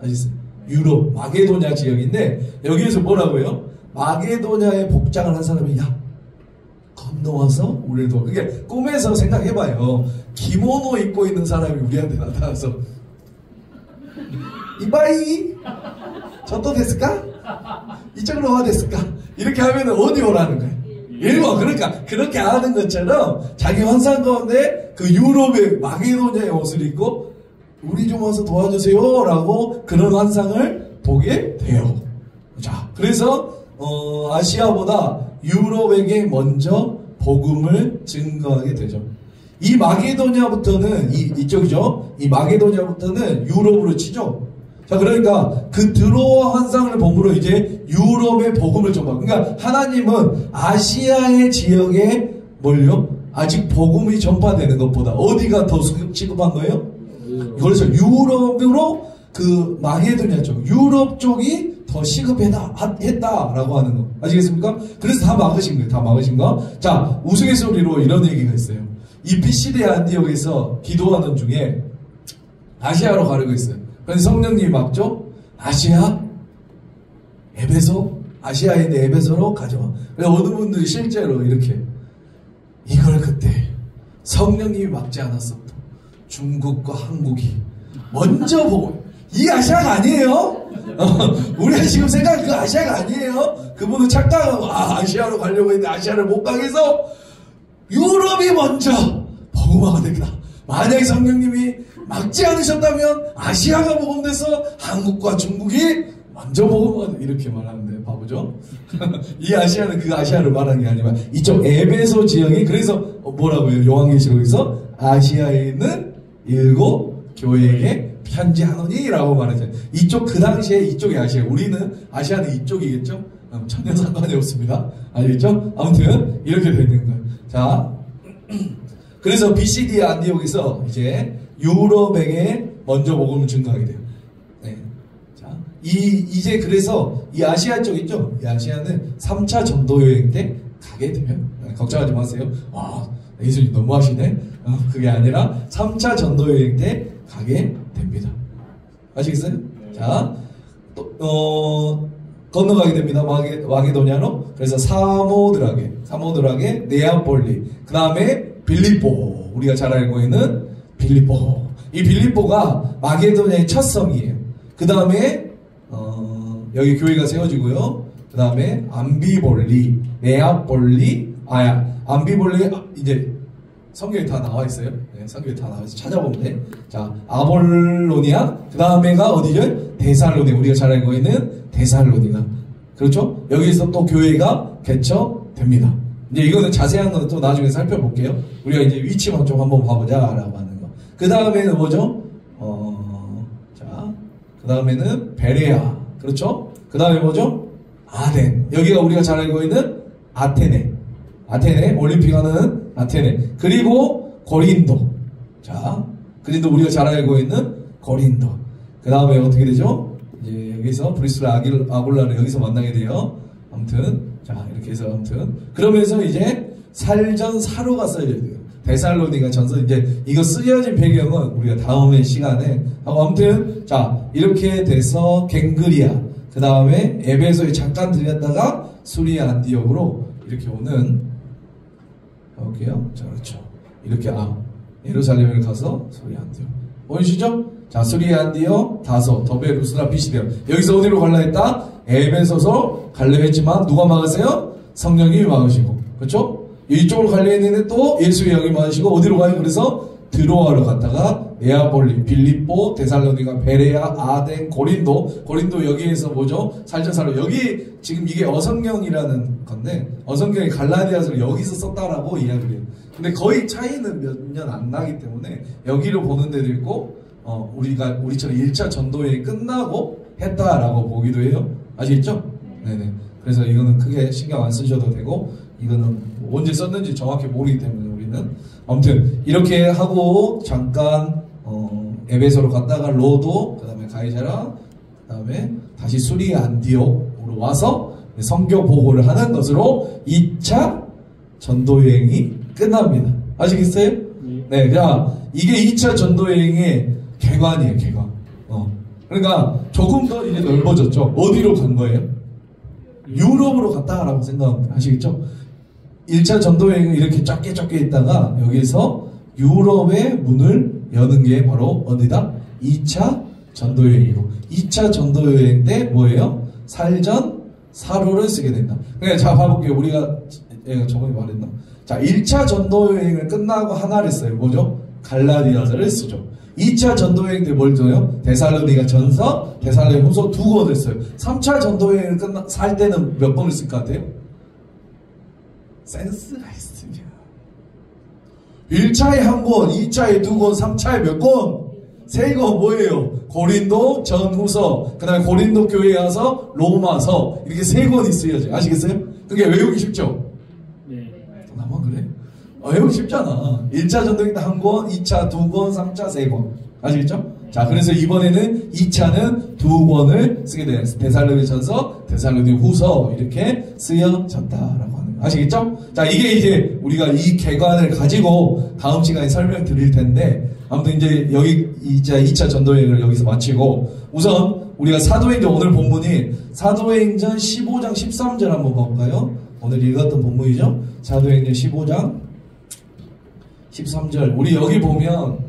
아시겠어요? 유럽, 마게도냐 지역인데, 여기에서 뭐라고요? 마게도냐에 복장을 한 사람이, 야, 건너와서 우리도. 그게 꿈에서 생각해봐요. 기모노 입고 있는 사람이 우리한테 나타나서, 이바이, 저또 됐을까? 이쪽으로 와 됐을까? 이렇게 하면 어디 오라는 거예요? 일본. 그러니까 그렇게 아는 것처럼 자기 환상 가운데 그 유럽의 마게도냐의 옷을 입고 우리 좀 와서 도와주세요 라고 그런 환상을 보게 돼요. 자, 그래서 아시아보다 유럽에게 먼저 복음을 증거하게 되죠. 이 마게도냐부터는 이쪽이죠. 이 마게도냐부터는 유럽으로 치죠. 자, 그러니까 그 드로아 환상을 보므로 이제 유럽의 복음을 전파. 그러니까 하나님은 아시아의 지역에 뭘요? 아직 복음이 전파되는 것보다 어디가 더 시급한 거예요? 그래서 유럽으로 그 마게도냐 쪽, 유럽 쪽이 더 시급했다라고 하는 거. 아시겠습니까? 그래서 다 막으신 거예요. 다 막으신 거. 자, 우스갯소리로 이런 얘기가 있어요. 이 BCD 안디옥에서 기도하는 중에 아시아로 가려고 했어요. 그래서 성령님이 막죠? 아시아? 에베소? 아시아에 있는 에베소로 가져와. 그래서 어느 분들이 실제로 이렇게 이걸 그때 성령님이 막지 않았어도 중국과 한국이 먼저 보고 이 아시아가 아니에요? 우리가 지금 생각하는 그 아시아가 아니에요? 그분은 착각하고 아시아로 가려고 했는데 아시아를 못 가게 해서 유럽이 먼저 복음화가 되겠다. 만약에 성령님이 막지 않으셨다면 아시아가 복음돼서 한국과 중국이 먼저 복음화 이렇게 말하는데 바보죠? 이 아시아는 그 아시아를 말하는 게 아니라 이쪽 에베소 지역이 그래서 뭐라고요? 요한계시록에서 아시아에 있는 7 교회에게 편지하노니라고 말하죠. 이쪽 그 당시에 이쪽이 아시아. 우리는 아시아는 이쪽이겠죠? 전혀 상관이 없습니다. 알겠죠? 아무튼 이렇게 되는 거예요. 자, 그래서 BCD 안디옥에서 이제 유럽에게 먼저 복음을 증거하게 돼요. 네. 자, 이제 그래서 이 아시아 쪽 있죠? 이 아시아는 3차 전도 여행 때 가게 되면 걱정하지 마세요. 예수님 너무 하시네. 그게 아니라 3차 전도 여행 때 가게 됩니다. 아시겠어요? 자, 건너가게 됩니다. 마게도냐로. 그래서 사모드라게, 네아폴리, 그 다음에 빌립보, 우리가 잘 알고 있는 빌립보. 이 빌립보가 마게도냐의 첫 성이에요. 그 다음에 여기 교회가 세워지고요. 그 다음에 암비볼리, 네아폴리, 암비볼리 이제 성경에 다 나와 있어요. 네, 성경에 다 나와 있어요. 찾아보면 돼. 자, 아볼로니아, 그 다음에가 어디죠? 데살로니가, 우리가 잘 알고 있는 데살로니가. 그렇죠? 여기서 또 교회가 개척됩니다. 이제 이거는 자세한 건 또 나중에 살펴볼게요. 우리가 이제 위치만 좀 한번 봐보자라고 하는 거. 그 다음에는 뭐죠? 자, 그 다음에는 베레아. 그렇죠? 그 다음에 뭐죠? 아덴. 여기가 우리가 잘 알고 있는 아테네. 아테네. 올림픽 하는 아테네. 그리고 고린도. 자, 고린도 우리가 잘 알고 있는 고린도. 그 다음에 어떻게 되죠? 이제 여기서 브리스라 아굴라를 여기서 만나게 돼요. 아무튼, 자, 이렇게 해서 아무튼. 그러면서 이제 살전 사로가 써져야 돼요. 데살로니가 전서, 이제 이거 쓰여진 배경은 우리가 다음에 시간에 하고, 아무튼, 자, 이렇게 돼서 갱그리아. 그 다음에 에베소에 잠깐 들렸다가 수리아 안디옥으로 이렇게 오는, 볼게요. 자, 그렇죠. 이렇게, 예루살렘을 가서 수리아 안디옥. 보이시죠? 자, 수리아 안디옥, 다소, 더베, 루스라, 피시데요. 여기서 어디로 갈라 했다? 에베소서 갈려 했지만 누가 막으세요? 성령이 막으시고. 그렇죠? 이쪽으로 갈려 했는데 또 예수의 영이 막으시고 어디로 가요? 그래서 드로아로 갔다가 네아폴리, 빌립보, 데살로니가, 베레아, 아덴, 고린도 여기에서 뭐죠? 살전사로. 여기 지금 이게 어성경이라는 건데 어성경이 갈라디아서를 여기서 썼다라고 이야기를 해요. 근데 거의 차이는 몇 년 안 나기 때문에 여기로 보는 데도 있고 우리처럼 1차 전도여행이 끝나고 했다라고 보기도 해요. 아시겠죠? 네네. 그래서 이거는 크게 신경 안 쓰셔도 되고 이거는 언제 썼는지 정확히 모르기 때문에 우리는 아무튼 이렇게 하고 잠깐 에베소로 갔다가 로도, 그 다음에 가이사라, 그 다음에 다시 수리아 안디옥으로 와서 선교 보고를 하는 것으로 2차 전도여행이 끝납니다. 아시겠어요? 네, 자, 이게 2차 전도여행의 개관이에요, 개관. 그러니까 조금 더 이제 넓어졌죠. 어디로 간 거예요? 유럽으로 갔다라고 생각하시겠죠? 1차 전도여행은 이렇게 적게 있다가 여기서 유럽의 문을 여는 게 바로 어디다? 2차 전도여행이고 2차 전도여행 때 뭐예요? 살전 사로를 쓰게 된다. 그러니까 자 봐볼게요. 우리가 저번에 말했나? 자 1차 전도여행을 끝나고 하나를 써요. 뭐죠? 갈라디아서를 쓰죠. 2차 전도여행 때 뭘 써요? 데살로니가 전서, 데살로니 후서 2권을 써요. 3차 전도여행을 살 때는 몇 권을 쓸 것 같아요? 센스가 있으냐. 1차에 1권, 2차에 2권, 3차에 몇 권? 3권 뭐예요? 고린도, 전후서, 그 다음에 고린도 교회에 와서 로마서 이렇게 3권이 쓰여져요. 아시겠어요? 그게 외우기 쉽죠? 네. 나만 그래? 외우기 쉽잖아. 1차 전도여행 때 1권, 2차 2권, 3차 3권. 아시겠죠? 자, 그래서 이번에는 2차는 2권을 쓰게 돼요. 데살로니 전서, 데살로니 후서 이렇게 쓰여졌다라고 하는 거. 아시겠죠? 자, 이게 이제 우리가 이 개관을 가지고 다음 시간에 설명드릴 텐데 아무튼 이제 여기 이제 2차 전도여행을 여기서 마치고 우선 우리가 사도행전 오늘 본문이 사도행전 15장 13절 한번 볼까요? 오늘 읽었던 본문이죠? 사도행전 15장 13절. 우리 여기 보면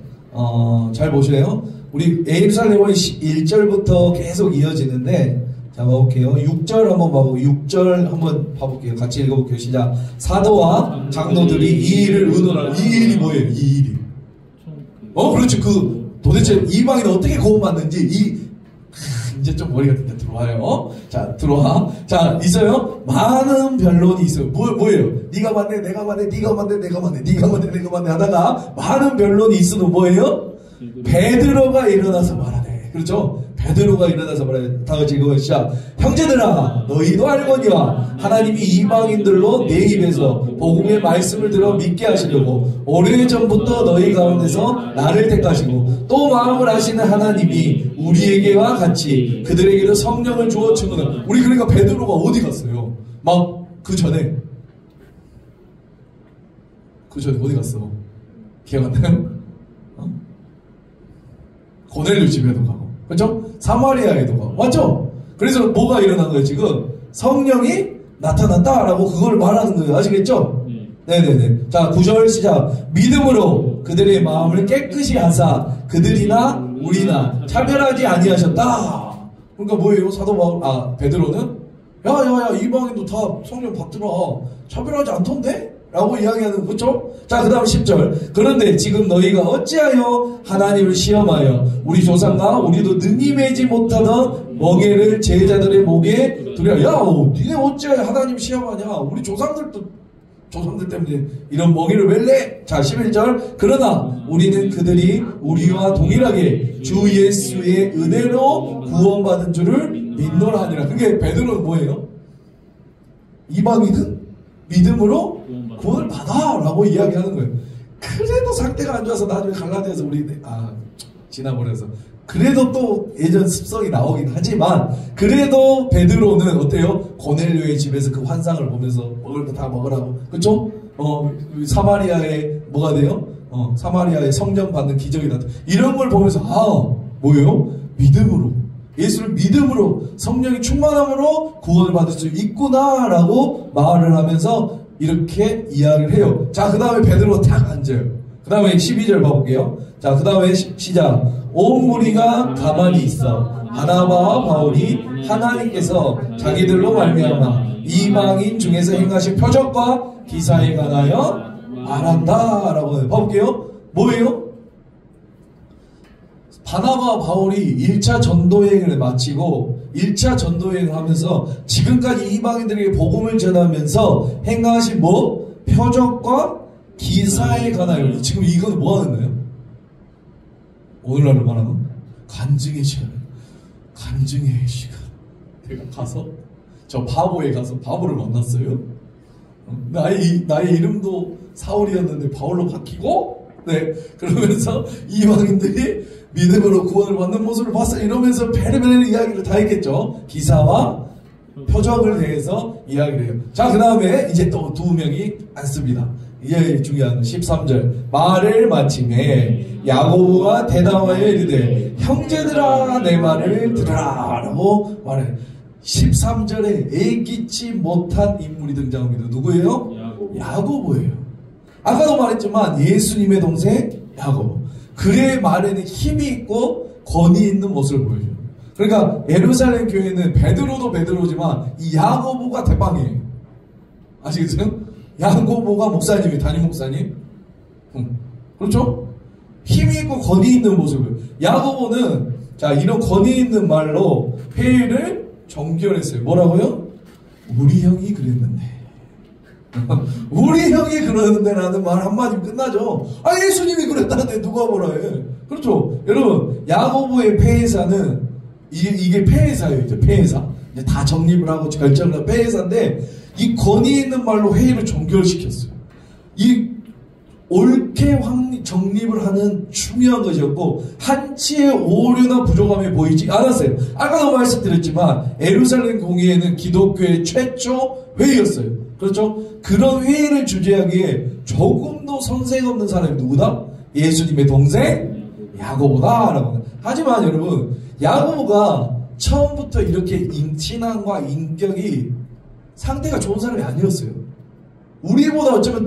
잘 보세요. 우리 예루살렘은 1절부터 계속 이어지는데 자 봐볼게요. 6절 한번 봐보고 6절 한번 봐볼게요. 같이 읽어볼게요. 시작. 사도와 장로들이 이 일을 의논하라. 이 일이 뭐예요? 이 일이 그렇죠. 도대체 이방인 어떻게 구원받는지 이제 좀 머리가 들어와요. 자 들어와. 자 있어요. 많은 변론이 있어요. 뭐예요? 네가 맞네, 내가 맞네, 네가 맞네, 내가 맞네, 네가 맞네, 내가 맞네 하다가 많은 변론이 있어도 뭐예요? 베드로가 일어나서 말하네. 그렇죠? 베드로가 일어나서 말하네. 다 같이 읽어 시작. 형제들아, 너희도 알거니와 하나님이 이방인들로 내 입에서 복음의 말씀을 들어 믿게 하시려고 오래전부터 너희 가운데서 나를 택하시고 또 마음을 아시는 하나님이 우리에게와 같이 그들에게도 성령을 주어 증언을. 우리 그러니까 베드로가 어디 갔어요? 막 그 전에 어디 갔어? 기억 안 나요? 고넬료 집에도 가고, 그렇죠? 사마리아에도 가고, 맞죠? 그래서 뭐가 일어난 거예요? 지금 성령이 나타났다라고 그걸 말하는 거예요. 아시겠죠? 네네네. 자 9절 시작. 믿음으로 그들의 마음을 깨끗이 하사 그들이나 우리나 차별하지 아니하셨다. 그러니까 뭐예요? 사도 베드로는 야야야 이방인도 다 성령 받더라. 차별하지 않던데? 라고 이야기하는 거죠. 자, 그 다음 10절. 그런데 지금 너희가 어찌하여 하나님을 시험하여 우리 조상과 우리도 능히 매지 못하던 멍에를 제자들의 목에 두려. 야, 니네 어찌하여 하나님 시험하냐? 우리 조상들도 조상들 때문에 이런 멍에를 왜 내? 자, 11절. 그러나 우리는 그들이 우리와 동일하게 주 예수의 은혜로 구원받은 줄을 믿노라 하니라. 그게 베드로는 뭐예요? 이방인은 믿음으로 구원을 받아 라고 이야기하는 거예요. 그래도 상태가 안 좋아서 나중에 갈라디아서 우리 지나버려서 그래도 또 예전 습성이 나오긴 하지만 그래도 베드로는 어때요? 고넬료의 집에서 그 환상을 보면서 먹을 거 다 먹으라고, 그쵸? 사마리아에 뭐가 돼요? 사마리아에 성령 받는 기적이 나타. 이런 걸 보면서 뭐예요? 믿음으로, 예수를 믿음으로 성령이 충만함으로 구원을 받을 수 있구나라고 말을 하면서 이렇게 이야기를 해요. 자, 그 다음에 베드로 딱 앉아요. 그 다음에 12절 봐볼게요. 자, 그 다음에 시작. 온 무리가 가만히 있어 바나바와 바울이 하나님께서 자기들로 말미암아 이방인 중에서 행하신 표적과 기사에 관하여 말한다 라고 해요. 봐볼게요. 뭐예요? 바나바와 바울이 1차 전도여행을 마치고 1차 전도여행을 하면서 지금까지 이방인들에게 복음을 전하면서 행하신 표적과 기사에 관하여. 지금 이건 뭐 하는 거예요? 오늘날로 말하면 간증의 시간. 간증의 시간. 내가 가서 저 바보에 가서 바보를 만났어요. 나의 이름도 사울이었는데 바울로 바뀌고, 네, 그러면서 이방인들이 믿음으로 구원을 받는 모습을 봤어요. 이러면서 베르베르 이야기를 다 했겠죠. 기사와 표적을 대해서 이야기를 해요. 자, 그 다음에 이제 또 두 명이 앉습니다. 이제 중요한 13절. 말을 마침에 야고보가 대답하여 이르되 형제들아 내 말을 들으라 라고 말해. 13절에 애기치 못한 인물이 등장합니다. 누구예요? 야고보예요. 아까도 말했지만 예수님의 동생 야고보. 그의 말에는 힘이 있고 권위 있는 모습을 보여줘요. 그러니까 예루살렘 교회는 베드로도 베드로지만 이 야고보가 대빵이에요. 아시겠어요? 야고보가 목사님이 담임 목사님. 그렇죠? 힘이 있고 권위 있는 모습을. 야고보는 자, 이런 권위 있는 말로 회의를 종결했어요. 뭐라고요? 우리 형이 그랬는데. 우리 형이 그러는데 라는 말 한마디면 끝나죠. 예수님이 그랬다는데 누가 뭐라 해. 그렇죠. 여러분, 야고보의 폐회사는 이게 폐회사예요. 이제 폐회사. 이제 다 정립을 하고 결정을 한 폐회사인데 이 권위 있는 말로 회의를 종결시켰어요. 이 옳게 정립을 하는 중요한 것이었고 한치의 오류나 부족함이 보이지 않았어요. 아까도 말씀드렸지만 예루살렘 공회는 기독교의 최초 회의였어요. 그렇죠? 그런 회의를 주재하기에 조금도 선색 없는 사람이 누구다? 예수님의 동생 야고보다라고. 하지만 여러분, 야고보가 처음부터 이렇게 신앙과 인격이 상태가 좋은 사람이 아니었어요. 우리보다 어쩌면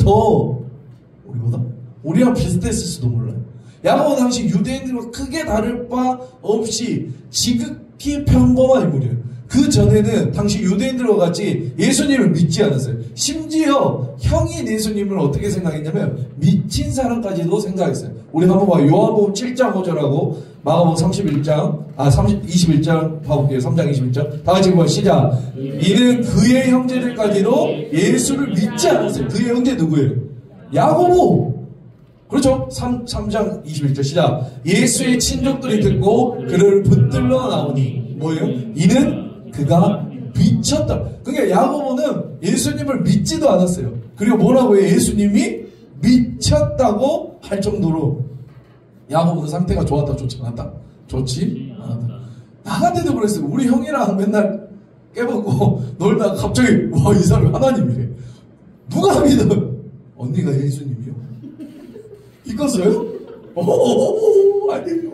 우리랑 비슷했을 수도 몰라요. 야고보 당시 유대인들과 크게 다를 바 없이 지극히 평범한 인물이에요. 그 전에는 당시 유대인들과 같이 예수님을 믿지 않았어요. 심지어 형인 예수님을 어떻게 생각했냐면 미친 사람까지도 생각했어요. 우리 한번 봐요. 요한복음 7장 5절하고 마가복음 21장 봐볼게요. 3장 21절 다 같이 보면 시작. 이는 그의 형제들까지도 예수를 믿지 않았어요. 그의 형제 누구예요? 야고보. 그렇죠? 3장 21절 시작. 예수의 친족들이 듣고 그를 붙들러 나오니 뭐예요? 이는 그가 미쳤다. 그러니까 야고보는 예수님을 믿지도 않았어요. 그리고 뭐라고 해요? 예수님이 미쳤다고 할 정도로. 야고보는 상태가 좋았다 좋지 않았다? 좋지 않았다. 나 같아도 그랬어요. 우리 형이랑 맨날 깨먹고 놀다가 갑자기 와, 이 사람이 하나님이래. 누가 믿어? 언니가 예수님이요? 이거어요? 아니에요.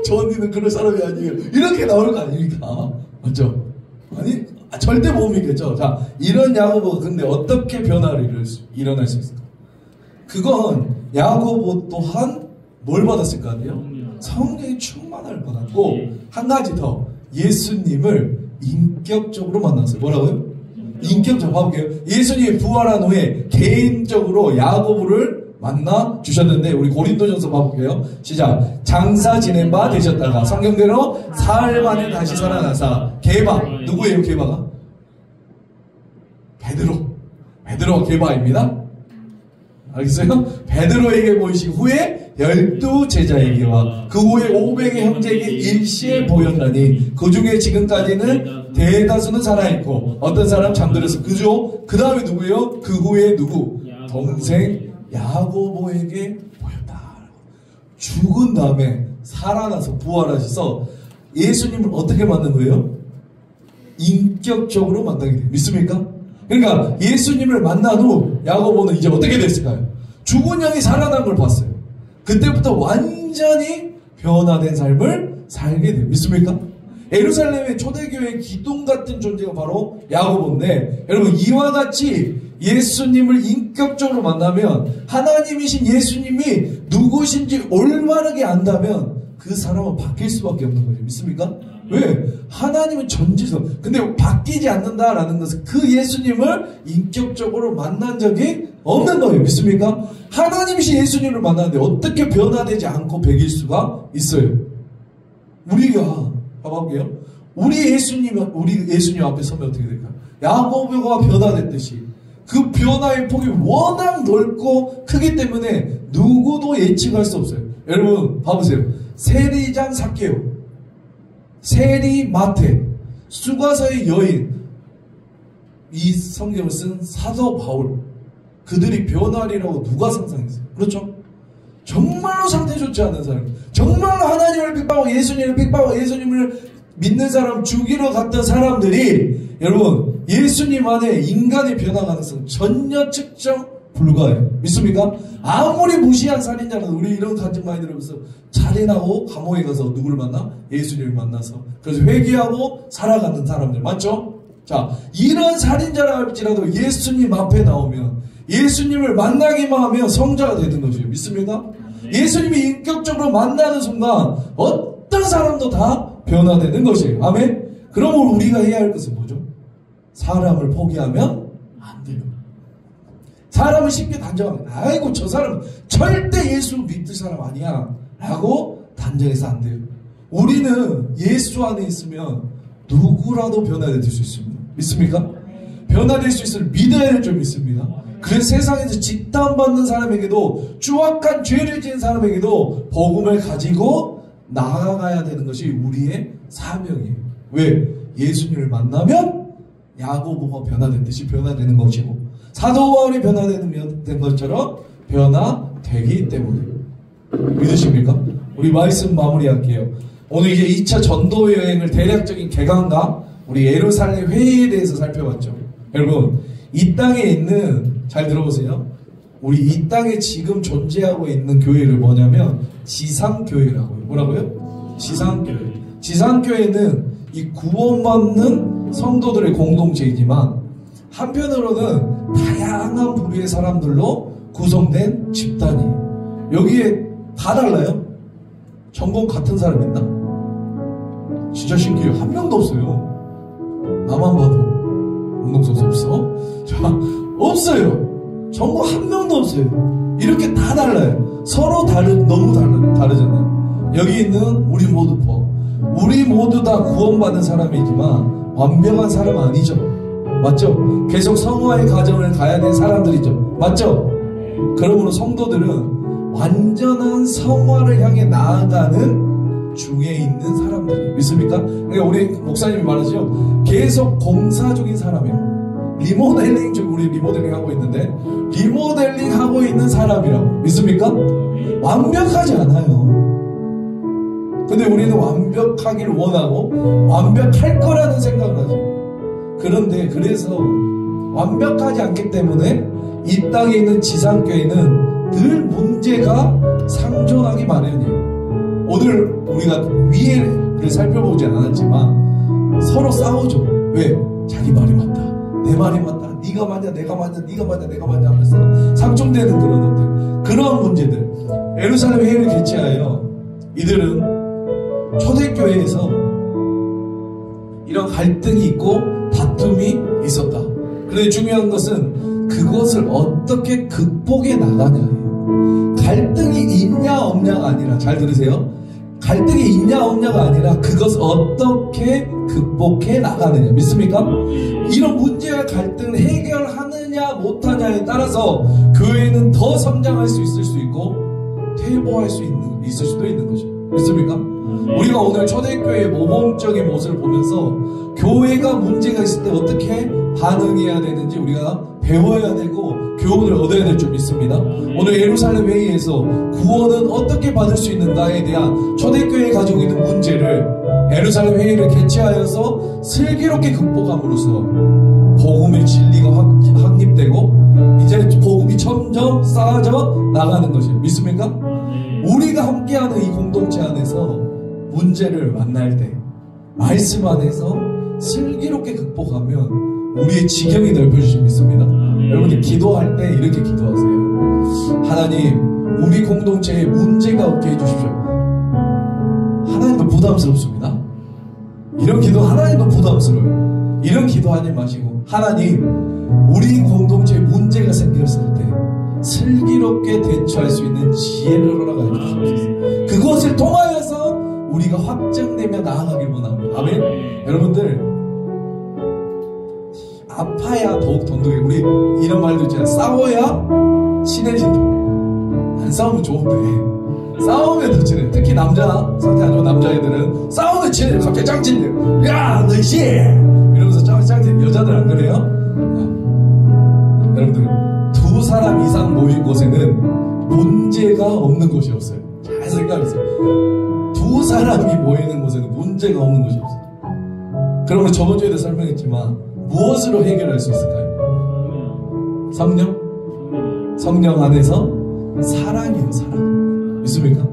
저 언니는 그럴 사람이 아니에요. 이렇게 나올 거 아닙니까? 맞죠? 아니, 절대 못 믿겠죠? 자, 이런 야고보가 근데 어떻게 변화를 일어날 수 있을까? 그건 야고보 또한 뭘 받았을 거 아니에요? 성령의 충만을 받았고, 한 가지 더. 예수님을 인격적으로 만났어요. 뭐라고요? 인격적으로 봐볼게요. 예수님이 부활한 후에 개인적으로 야고보를 만나 주셨는데 우리 고린도전서 봐볼게요. 시작. 장사 지낸 바 되셨다가 성경대로 사흘 만에 다시 살아나사. 게바. 누구예요? 게바가? 베드로. 베드로와 게바입니다. 알겠어요? 베드로에게 보이신 후에 12제자에게와 그 후에 500의 형제에게 일시에 보였나니 그 중에 지금까지는 대다수는 살아있고 어떤 사람 잠들어서 그죠? 그 다음에 누구예요? 그 후에 누구? 동생 야고보에게 보였다. 죽은 다음에 살아나서 부활하셔서 예수님을 어떻게 만난 거예요? 인격적으로 만나게 돼요. 믿습니까? 그러니까 예수님을 만난 후 야고보는 이제 어떻게 됐을까요? 죽은 영이 살아난 걸 봤어요. 그때부터 완전히 변화된 삶을 살게 돼요. 믿습니까? 예루살렘의 초대교회의 기둥 같은 존재가 바로 야고보인데, 여러분 이와 같이 예수님을 인격적으로 만나면 하나님이신 예수님이 누구신지 올바르게 안다면 그 사람은 바뀔 수밖에 없는 거죠. 믿습니까? 왜? 하나님은 전지적. 근데 바뀌지 않는다라는 것은 그 예수님을 인격적으로 만난 적이 없는 거예요. 믿습니까? 하나님이신 예수님을 만났는데 어떻게 변화되지 않고 배길 수가 있어요? 우리가 봐볼게요. 우리 예수님 앞에 서면 어떻게 될까요? 야고보가 변화됐듯이 그 변화의 폭이 워낙 넓고 크기 때문에 누구도 예측할 수 없어요. 여러분 봐보세요. 세리장 삭개오, 세리 마태, 수가서의 여인, 이 성경을 쓴 사도 바울, 그들이 변화리라고 누가 상상했어요? 그렇죠? 정말로 상태 좋지 않은 사람, 정말로 하나님을 핍박하고 예수님을 핍박하고 예수님을 믿는 사람 죽이러 갔던 사람들이, 여러분 예수님 안에 인간의 변화 가능성 전혀 측정 불가해요. 믿습니까? 아무리 무시한 살인자는 우리 이런 간증 많이 들으면서 살인하고 감옥에 가서 누구를 만나? 예수님을 만나서 그래서 회개하고 살아가는 사람들 맞죠? 자, 이런 살인자라 할지라도 예수님 앞에 나오면 예수님을 만나기만 하면 성자가 되는 것이에요. 믿습니까? 예수님이 인격적으로 만나는 순간 어떤 사람도 다 변화되는 것이에요. 아멘? 그러므로 우리가 해야 할 것은 뭐죠? 사람을 포기하면 안 돼요. 사람을 쉽게 단정하면 아이고 저 사람은 절대 예수 믿을 사람 아니야 라고 단정해서 안 돼요. 우리는 예수 안에 있으면 누구라도 변화될 수 있습니다. 믿습니까? 변화될 수 있음을 믿어야 될 줄 믿습니다. 그래서 세상에서 직단받는 사람에게도 추악한 죄를 지은 사람에게도 복음을 가지고 나아가야 되는 것이 우리의 사명이에요. 왜? 예수님을 만나면 야고보가 변화됐듯이 변화되는 것이고 사도 바울이 변화된 것처럼 변화되기 때문에. 믿으십니까? 우리 말씀 마무리할게요. 오늘 이제 2차 전도 여행을 대략적인 개강과 우리 예루살렘 회의에 대해서 살펴봤죠. 여러분 이 땅에 있는, 잘 들어보세요, 우리 이 땅에 지금 존재하고 있는 교회를 뭐냐면 지상교회라고요. 뭐라고요? 지상교회. 지상교회는 이 구원받는 성도들의 공동체이지만 한편으로는 다양한 부류의 사람들로 구성된 집단이에요. 여기에 다 달라요. 전공 같은 사람 있나? 진짜 신기해요. 한 명도 없어요. 나만 봐도 운동선수 없어? 자, 없어요. 전공 한 명도 없어요. 이렇게 다 달라요. 서로 너무 다르잖아요. 여기 있는 우리 모두 다 구원받은 사람이지만 완벽한 사람 아니죠. 맞죠? 계속 성화의 과정을 가야 될 사람들이죠. 맞죠? 그러므로 성도들은 완전한 성화를 향해 나아가는 중에 있는 사람들이에요. 믿습니까? 그러니까 우리 목사님이 말하죠. 계속 공사 중인 사람이에요. 리모델링 중 우리 리모델링 하고 있는데 리모델링 하고 있는 사람이라고. 믿습니까? 완벽하지 않아요. 근데 우리는 완벽하길 원하고 완벽할 거라는 생각을 하죠. 그런데 그래서 완벽하지 않기 때문에 이 땅에 있는 지상교회는 늘 문제가 상존하기 마련이에요. 오늘 우리가 위에를 살펴보지 않았지만 서로 싸우죠. 왜? 자기 말이 맞다, 내 말이 맞다, 네가 맞냐 내가 맞냐, 네가 맞냐 내가 맞냐 하면서 상충되는 그런 문제들. 예루살렘 회의를 개최하여 이들은 초대교회에서 이런 갈등이 있고 다툼이 있었다. 그런데 중요한 것은 그것을 어떻게 극복해 나가냐예요. 갈등이 있냐 없냐가 아니라, 잘 들으세요, 갈등이 있냐 없냐가 아니라 그것을 어떻게 극복해 나가느냐. 믿습니까? 이런 문제와 갈등을 해결하느냐 하느냐 못하냐에 따라서 교회는 더 성장할 수 있을 수 있고 퇴보할 수 있을 수도 있는 거죠. 믿습니까? 우리가 오늘 초대교회의 모범적인 모습을 보면서 교회가 문제가 있을 때 어떻게 반응해야 되는지 우리가 배워야 되고 교훈을 얻어야 될 줄 믿습니다. 오늘 예루살렘 회의에서 구원은 어떻게 받을 수 있는가에 대한 초대교회에 가지고 있는 문제를 예루살렘 회의를 개최하여서 슬기롭게 극복함으로써 복음의 진리가 확립되고 이제 복음이 점점 쌓아져 나가는 것이에요. 믿습니까? 우리가 함께하는 이 공동체 안에서 문제를 만날 때 말씀 안에서 슬기롭게 극복하면 우리의 지경이 넓어지실 믿습니다. 여러분들 기도할 때 이렇게 기도하세요. 하나님, 우리 공동체에 문제가 없게 해주십시오. 하나님도 부담스럽습니다. 이런 기도 하나님도 부담스러워요. 이런 기도하지 마시고, 하나님, 우리 공동체에 문제가 생겼을 때 슬기롭게 대처할 수 있는 지혜를 허락하여 주시옵소서. 그것을 통하여서 우리가 확장되며 나아가길 원합니다. 아멘. 여러분들 아파야 더욱 돈독해. 우리 이런 말도 있잖아요. 싸워야 친해진다. 안 싸우면 좋은데 싸우면 더 친해. 특히 남자 상태 안 좋은 남자애들은 싸우면 친해요. 갑자기 짱친해요. 야 너씨 이러면서 짱친해. 여자들 안 그래요? 여러분들 두 사람 이상 모인 곳에는 문제가 없는 곳이 없어요. 잘 생각하세요. 두 사람이 모이는 곳에는 문제가 없는 곳이 없어요. 그러면 저번 주에도 설명했지만 무엇으로 해결할 수 있을까요? 성령? 성령 안에서 사랑이에요. 사랑. 믿습니까?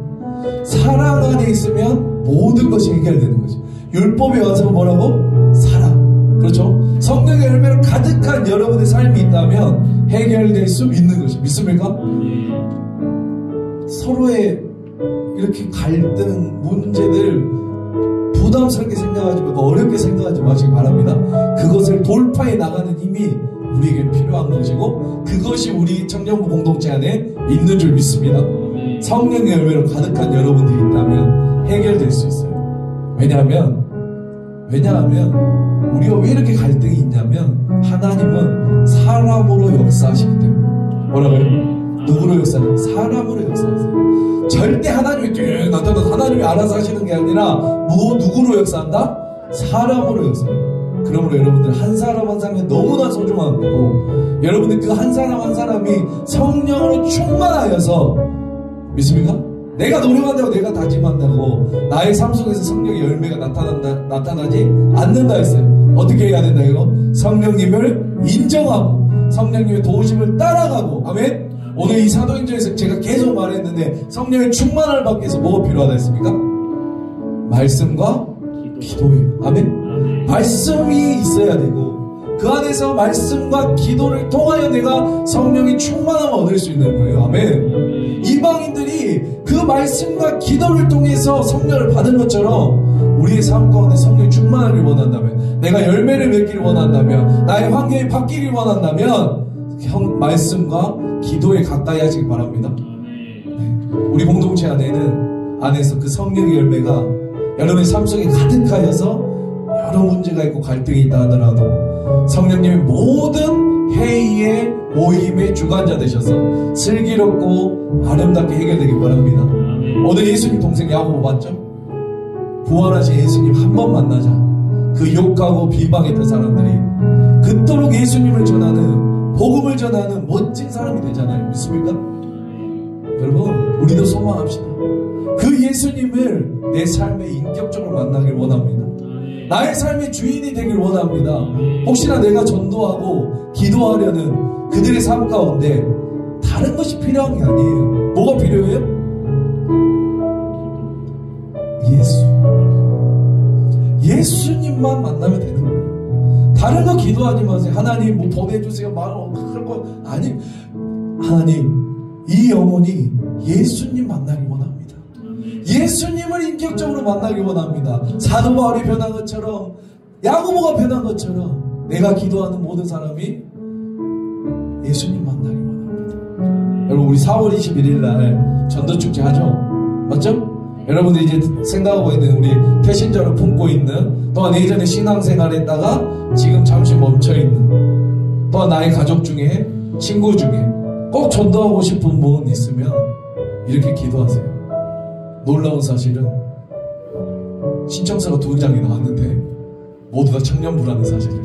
사랑 안에 있으면 모든 것이 해결되는 거죠. 율법에 와서 뭐라고? 사랑. 그렇죠? 성령의 열매로 가득한 여러분의 삶이 있다면 해결될 수 있는 것이 믿습니까? 서로의 이렇게 갈등, 문제들 부담스럽게 생각하지 말고 어렵게 생각하지 마시기 바랍니다. 그것을 돌파해 나가는 힘이 우리에게 필요한 것이고 그것이 우리 청년부 공동체 안에 있는 줄 믿습니다. 성령의 열매로 가득한 여러분들이 있다면 해결될 수 있어요. 왜냐하면 우리가 왜 이렇게 갈등이 있냐면 하나님은 사람으로 역사하시기 때문에. 뭐라고요? 누구로 역사하세요? 사람으로 역사하세요. 절대 하나님이 쭉 나타나서 하나님이 알아서 하시는 게 아니라 누구로 역사한다? 사람으로 역사해요. 그러므로 여러분들 한 사람 한 사람이 너무나 소중한 거고 여러분들 그 한 사람 한 사람이 성령으로 충만하여서 믿습니까? 내가 노력한다고 내가 다짐한다고 나의 삶 속에서 성령의 열매가 나타나지 않는다 했어요. 어떻게 해야 된다 이거? 성령님을 인정하고 성령님의 도우심을 따라가고. 아멘. 오늘 이 사도행전에서 제가 계속 말했는데 성령의 충만을 받기 위해서 뭐가 필요하다 했습니까? 말씀과 기도예요. 아멘. 말씀이 있어야 되고 그 안에서 말씀과 기도를 통하여 내가 성령의 충만함을 얻을 수 있는 거예요. 아멘. 이방인들이 그 말씀과 기도를 통해서 성령을 받은 것처럼 우리의 삶 가운데 성령이 충만하길 원한다면 내가 열매를 맺기를 원한다면 나의 환경이 바뀌길 원한다면 말씀과 기도에 가까이 하시기 바랍니다. 네. 우리 공동체 안에서 그 성령의 열매가 여러분의 삶 속에 가득하여서 여러 문제가 있고 갈등이 있다 하더라도 성령님의 모든 회의의 모임의 주관자 되셔서 슬기롭고 아름답게 해결되길 바랍니다. 오늘 예수님 동생 야고보 봤죠? 부활하신 예수님 한 번 만나자 그 욕하고 비방했던 사람들이 그토록 예수님을 전하는 복음을 전하는 멋진 사람이 되잖아요. 믿습니까? 여러분 우리도 소망합시다. 그 예수님을 내 삶에 인격적으로 만나길 원합니다. 나의 삶의 주인이 되길 원합니다. 혹시나 내가 전도하고 기도하려는 그들의 삶 가운데 다른 것이 필요한 게 아니에요. 뭐가 필요해요? 예수님만 만나면 되는 거예요. 다른 거 기도하지 마세요. 하나님 뭐 보내주세요. 그런 거 아니. 하나님 이 영혼이 예수님 만나길 원합니다. 예수님을 인격적으로 만나길 원합니다. 사도 바울이 변한 것처럼 야고보가 변한 것처럼 내가 기도하는 모든 사람이 예수님 만나길 원합니다. 여러분 우리 4월 21일 날 전도축제 하죠? 맞죠? 여러분들이 이제 생각하고 있는 우리 태신자를 품고 있는 또한 예전에 신앙생활 했다가 지금 잠시 멈춰있는 또 나의 가족 중에, 친구 중에 꼭 전도하고 싶은 분 있으면 이렇게 기도하세요. 놀라운 사실은 신청서가 2장이 나왔는데 모두 다 청년부라는 사실이에요.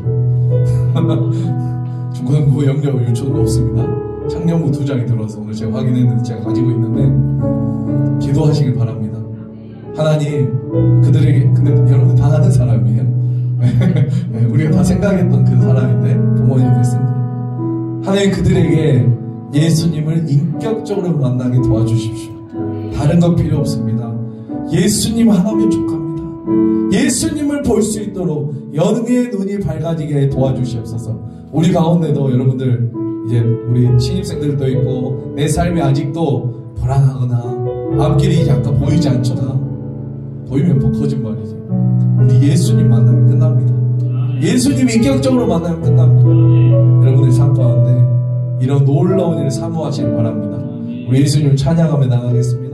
중고등부 영역 유치원도 없습니다. 청년부 2장이 들어와서 오늘 제가 확인했는데 제가 가지고 있는데 기도하시길 바랍니다. 하나님, 그들에게, 근데 여러분 다 아는 사람이에요. 우리가 다 생각했던 그 사람인데 부모님이 됐습니다. 하나님, 그들에게 예수님을 인격적으로 만나게 도와주십시오. 다른 거 필요 없습니다. 예수님 하나면 족합니다. 예수님을 볼 수 있도록 영의 눈이 밝아지게 도와주시옵소서. 우리 가운데도 여러분들, 이제 우리 신입생들도 있고 내 삶이 아직도 불안하거나 앞길이 약간 보이지 않잖아. 보이면 거짓말이지. 우리 예수님 만나면 끝납니다. 예수님 인격적으로 만나면 끝납니다. 여러분의 삶 가운데 이런 놀라운 일을 사모하시길 바랍니다. 우리 예수님을 찬양하며 나가겠습니다.